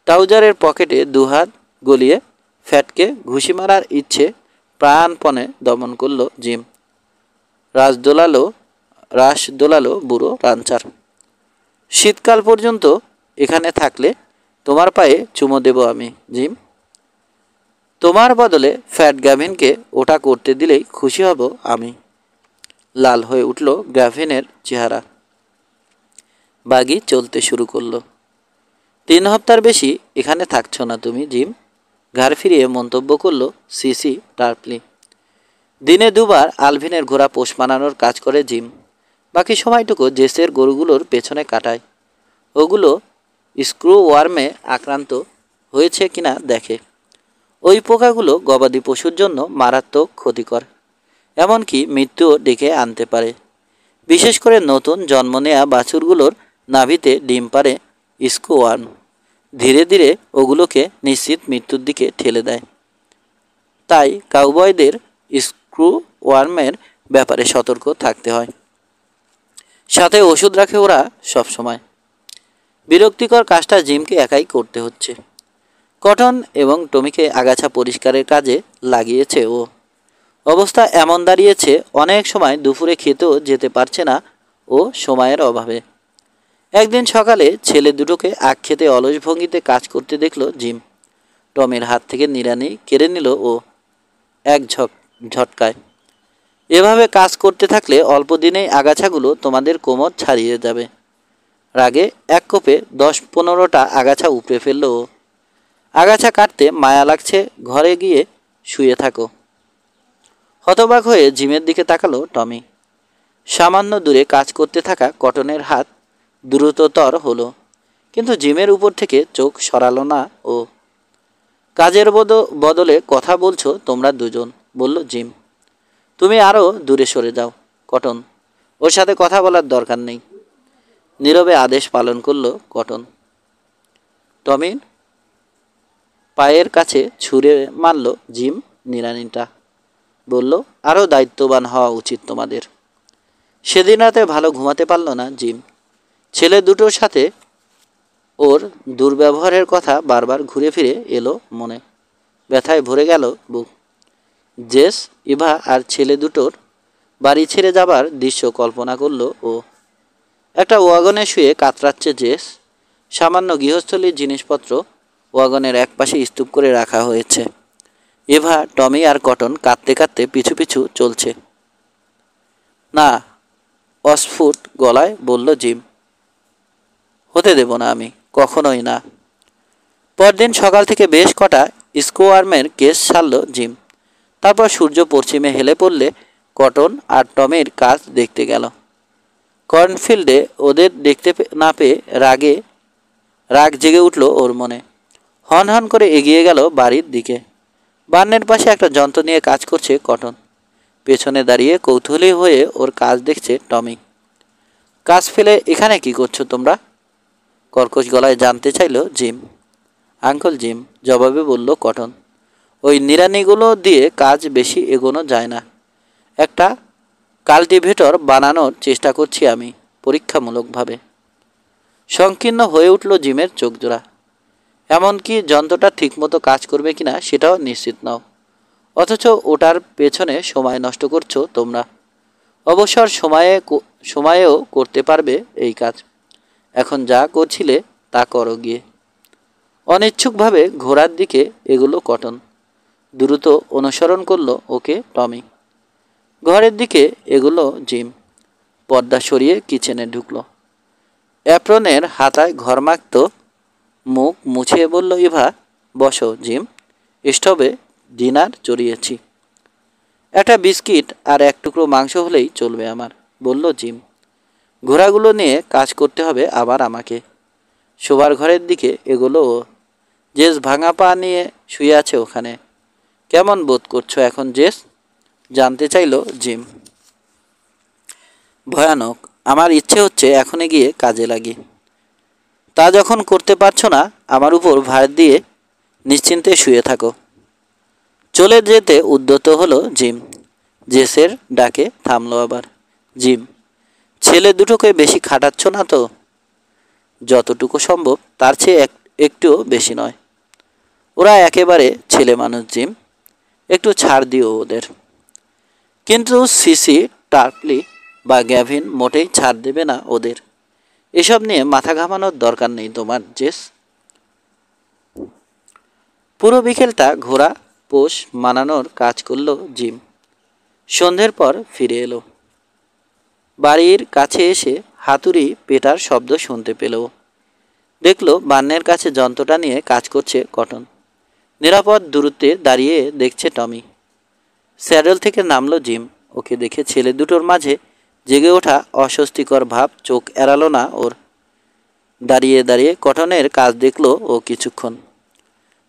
ট্রাউজারের পকেটে দুহাত গলিয়ে ফ্যাটকে ঘুষি মারার ইচ্ছে প্রাণপণে দমন করল জিম। রাশ দোলালো বুড়ো রানচার। শীতকাল পর্যন্ত এখানে থাকলে তোমার পায়ে চুমো দেব আমি জিম। তোমার বদলে ফ্যাট গ্যাভিনকে ওটা করতে দিলেই খুশি হব আমি। লাল হয়ে উঠল গ্যাভিনের চেহারা। বাগি চলতে শুরু করলো। 3 হপ্তার বেশি এখানে থাকছো না তুমি জিম, ঘাড় ফিরিয়ে মন্তব্য করল সিসি টার্পলি। দিনে 2 বার আলভিনের ঘোড়া পোষ মানানোর কাজ করে জিম। বাকি সময়টুকু জেসের গরুগুলোর পেছনে কাটায়। ওগুলো স্ক্রু ওয়ার্মে আক্রান্ত হয়েছে কিনা দেখে। ওই পোকাগুলো গবাদি পশুর জন্য মারাত্মক ক্ষতিকর, এমনকি মৃত্যুও ডেকে আনতে পারে। বিশেষ করে নতুন জন্ম নেয়া বাছুরগুলোর নাভিতে ডিম পারে স্ক্রু ওয়ার্ম। ধীরে ধীরে ওগুলোকে নিশ্চিত মৃত্যুর দিকে ঠেলে দেয়। তাই কাউবয়দের স্ক্রু ওয়ার্মের ব্যাপারে সতর্ক থাকতে হয়। সাথে ওষুধ রাখে ওরা সবসময়। বিরক্তিকর কাজটা জিমকে একাই করতে হচ্ছে। কটন এবং টমিকে আগাছা পরিষ্কারের কাজে লাগিয়েছে ও। অবস্থা এমন দাঁড়িয়েছে অনেক সময় দুপুরে খেতেও যেতে পারছে না ও সময়ের অভাবে। একদিন সকালে ছেলে দুটোকে আখ খেতে অলস ভঙ্গিতে কাজ করতে দেখল জিম। টমের হাত থেকে নিড়ানি কেড়ে নিল ও এক ঝটকায়। এভাবে কাজ করতে থাকলে অল্প দিনেই আগাছাগুলো তোমাদের কোমর ছাড়িয়ে যাবে। রাগে এক কোপে 10-15টা আগাছা উপড়ে ফেলল ও। আগাছা কাটতে মায়া লাগছে, ঘরে গিয়ে শুয়ে থাকো। হতবাক হয়ে জিমের দিকে তাকালো টমি। সামান্য দূরে কাজ করতে থাকা কটনের হাত দ্রুততর হলো, কিন্তু জিমের উপর থেকে চোখ সরালো না ও। কাজের বদলে কথা বলছো তোমরা দুজন, বলল জিম। তুমি আরও দূরে সরে যাও কটন, ওর সাথে কথা বলার দরকার নেই। নীরবে আদেশ পালন করলো কটন। টমির পায়ের কাছে ছুঁড়ে মারল জিম নিড়ানিটা। বলল, আরও দায়িত্ববান হওয়া উচিত তোমাদের। সেদিন রাতে ভালো ঘুমাতে পারল না জিম। ছেলে দুটোর সাথে ওর দুর্ব্যবহারের কথা বারবার ঘুরে ফিরে এলো মনে। ব্যথায় ভরে গেল বুক। জেস, ইভা আর ছেলে দুটোর বাড়ি ছেড়ে যাবার দৃশ্য কল্পনা করল ও। একটা ওয়াগনে শুয়ে কাতরাচ্ছে জেস। সামান্য গৃহস্থলীর জিনিসপত্র ওয়াগনের একপাশে স্তূপ করে রাখা হয়েছে। ইভা, টমি আর কটন কাঁদতে কাঁদতে পিছু পিছু চলছে। না, অস্ফুট গলায় বলল জিম। হতে দেব না আমি, কখনোই না। পরদিন সকাল থেকে বেশ কটা স্কোয়ার্মের কেস সারল জিম। তারপর সূর্য পশ্চিমে হেলে পড়লে কটন আর টমির কাজ দেখতে গেল। কর্নফিল্ডে ওদের দেখতে না পেয়ে রাগ জেগে উঠল ওর মনে। হন হন করে এগিয়ে গেল বাড়ির দিকে। বার্নের পাশে একটা যন্ত্র নিয়ে কাজ করছে কটন। পেছনে দাঁড়িয়ে কৌতূহলী হয়ে ওর কাজ দেখছে টমি। কাজ ফেলে এখানে কি করছো তোমরা? কর্কশ গলায় জানতে চাইল জিম। আঙ্কল জিম, জবাবে বলল কটন। ওই নিড়ানিগুলো দিয়ে কাজ বেশি এগোনো যায় না। একটা কাল্টিভেটর বানানোর চেষ্টা করছি আমি, পরীক্ষামূলকভাবে। সংকীর্ণ হয়ে উঠল জিমের চোখজোড়া। এমনকি যন্ত্রটা ঠিকমতো কাজ করবে কিনা সেটাও নিশ্চিত নাও, অথচ ওটার পেছনে সময় নষ্ট করছো তোমরা। অবসর সময়েও করতে পারবে এই কাজ। এখন যা করছিলে তা করো গিয়ে। অনিচ্ছুকভাবে ঘোড়ার দিকে এগুলো কটন। দ্রুত অনুসরণ করলো ওকে টমি। ঘরের দিকে এগুলো জিম। পর্দা সরিয়ে কিচেনে ঢুকলো। অ্যাপ্রনের হাতায় ঘরমাক্ত মুখ মুছে বলল ইভা, বসো জিম, স্টোভে ডিনার চড়িয়েছি। একটা বিস্কিট আর এক টুকরো মাংস হলেই চলবে আমার, বলল জিম। ঘোড়াগুলো নিয়ে কাজ করতে হবে আবার আমাকে। শোবার ঘরের দিকে এগুলো জেস ভাঙা পা নিয়ে শুয়ে আছে ওখানে। কেমন বোধ করছো এখন জেস? জানতে চাইল জিম। ভয়ানক। আমার ইচ্ছে হচ্ছে এখনই গিয়ে কাজে লাগি। তা যখন করতে পারছো না, আমার উপর ভার দিয়ে নিশ্চিন্তে শুয়ে থাকো। চলে যেতে উদ্যত হলো জিম। জেসের ডাকে থামলো আবার। জিম, ছেলে দুটোকে বেশি খাটাচ্ছ না তো? যতটুকু সম্ভব তার চেয়ে একটুও বেশি নয়। ওরা একেবারে ছেলে মানুষ জিম, একটু ছাড় দিও ওদের। কিন্তু সিসি, টার্পলি বা গ্যাভিন মোটেই ছাড় দেবে না ওদের। এসব নিয়ে মাথা ঘামানোর দরকার নেই তোমার, জেস। পুরো বিকেলটা ঘোড়া পোষ মানানোর কাজ করলো জিম। সন্ধ্যের পর ফিরে এলো। বাড়ির কাছে এসে হাতুড়ি পেটার শব্দ শুনতে পেল। দেখলো বান্নের কাছে যন্ত্রটা নিয়ে কাজ করছে কটন। নিরাপদ দূরত্বে দাঁড়িয়ে দেখছে টমি। স্যাডেল থেকে নামলো জিম। ওকে দেখে ছেলে দুটোর মাঝে জেগে ওঠা অস্বস্তিকর ভাব চোখ এড়ালো না ওর। দাঁড়িয়ে দাঁড়িয়ে কটনের কাজ দেখলো ও কিছুক্ষণ।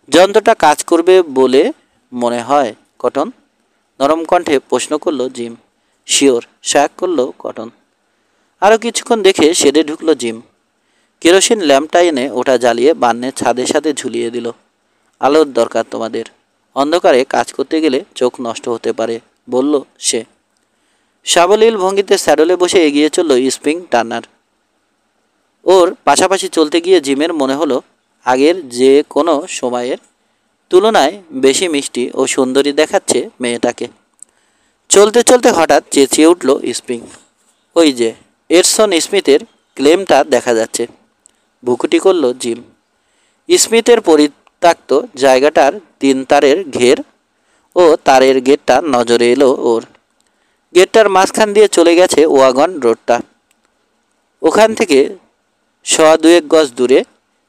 যন্ত্রটা কাজ করবে বলে মনে হয় কটন? নরম কণ্ঠে প্রশ্ন করলো জিম। শিওর, শাক করলো কটন। আরও কিছুক্ষণ দেখে শেডে ঢুকলো জিম। কেরোসিন ল্যাম্পটা এনে ওটা জ্বালিয়ে বান্নের ছাদের সাথে ঝুলিয়ে দিল। আলোর দরকার তোমাদের, অন্ধকারে কাজ করতে গেলে চোখ নষ্ট হতে পারে, বলল সে। সাবলীল ভঙ্গিতে স্যাডলে বসে এগিয়ে চলল স্প্রিং টার্নার। ওর পাশাপাশি চলতে গিয়ে জিমের মনে হলো আগের যে কোনো সময়ের তুলনায় বেশি মিষ্টি ও সুন্দরী দেখাচ্ছে মেয়েটাকে। চলতে চলতে হঠাৎ চেঁচিয়ে উঠল স্প্রিং। ওই যে এডসন স্মিথের ক্লেমটা দেখা যাচ্ছে। ভুকুটি করল জিম। স্মিথের পরিত্যক্ত জায়গাটার 3 তারের ঘের ও তারের গেটটা নজরে এলো ওর। গেটটার মাঝখান দিয়ে চলে গেছে ওয়াগন রোডটা। ওখান থেকে 100-2 গজ দূরে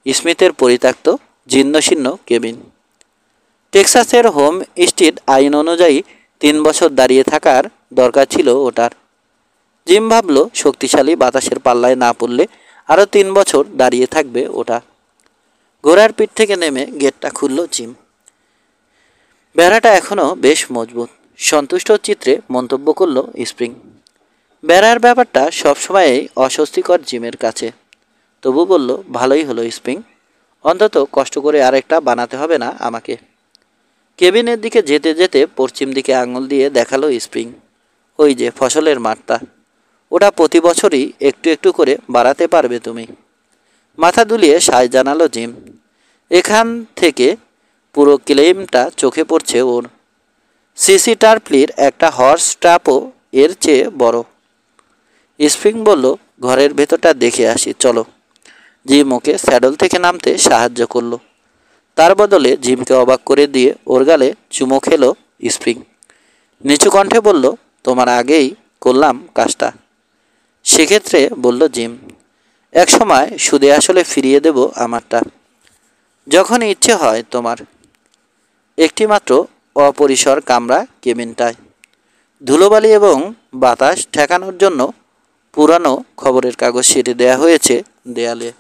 স্মিথের পরিত্যক্ত জীর্ণশীর্ণ কেবিন। টেক্সাসের হোম স্টেট আইন অনুযায়ী 3 বছর দাঁড়িয়ে থাকার দরকার ছিল ওটার। জিম ভাবল শক্তিশালী বাতাসের পাল্লায় না পড়লে আরও 3 বছর দাঁড়িয়ে থাকবে ওটা। ঘোড়ার পিঠ থেকে নেমে গেটটা খুলল জিম। বেড়াটা এখনও বেশ মজবুত, সন্তুষ্ট চিত্রে মন্তব্য করল স্প্রিং। বেড়ার ব্যাপারটা সবসময়ই অস্বস্তিকর জিমের কাছে। তবু বলল, ভালোই হলো স্প্রিং, অন্তত কষ্ট করে আরেকটা বানাতে হবে না আমাকে। কেবিনের দিকে যেতে যেতে পশ্চিম দিকে আঙুল দিয়ে দেখালো স্প্রিং। ওই যে ফসলের মাঠটা, ওটা প্রতি বছরই একটু একটু করে বাড়াতে পারবে তুমি। মাথা দুলিয়ে সায় জানালো জিম। এখান থেকে পুরো ক্লেমটা চোখে পড়ছে ওর। সিসি টার্পলির একটা হর্স ট্রাপও এর চেয়ে বড়। স্প্রিং বলল, ঘরের ভেতরটা দেখে আসি চলো। জিম ওকে স্যাডল থেকে নামতে সাহায্য করলো। তার বদলে জিমকে অবাক করে দিয়ে ওর গালে চুমো খেলো স্প্রিং। নিচু কণ্ঠে বলল, তোমার আগেই করলাম কাজটা। সেক্ষেত্রে, বলল জিম, এক সময় সুদে আসলে ফিরিয়ে দেব আমারটা, যখন ইচ্ছে হয় তোমার। একটিমাত্র অপরিসর কামরা কেবিনটায়। ধুলোবালি এবং বাতাস ঠেকানোর জন্য পুরানো খবরের কাগজ সেটে দেয়া হয়েছে দেয়ালে।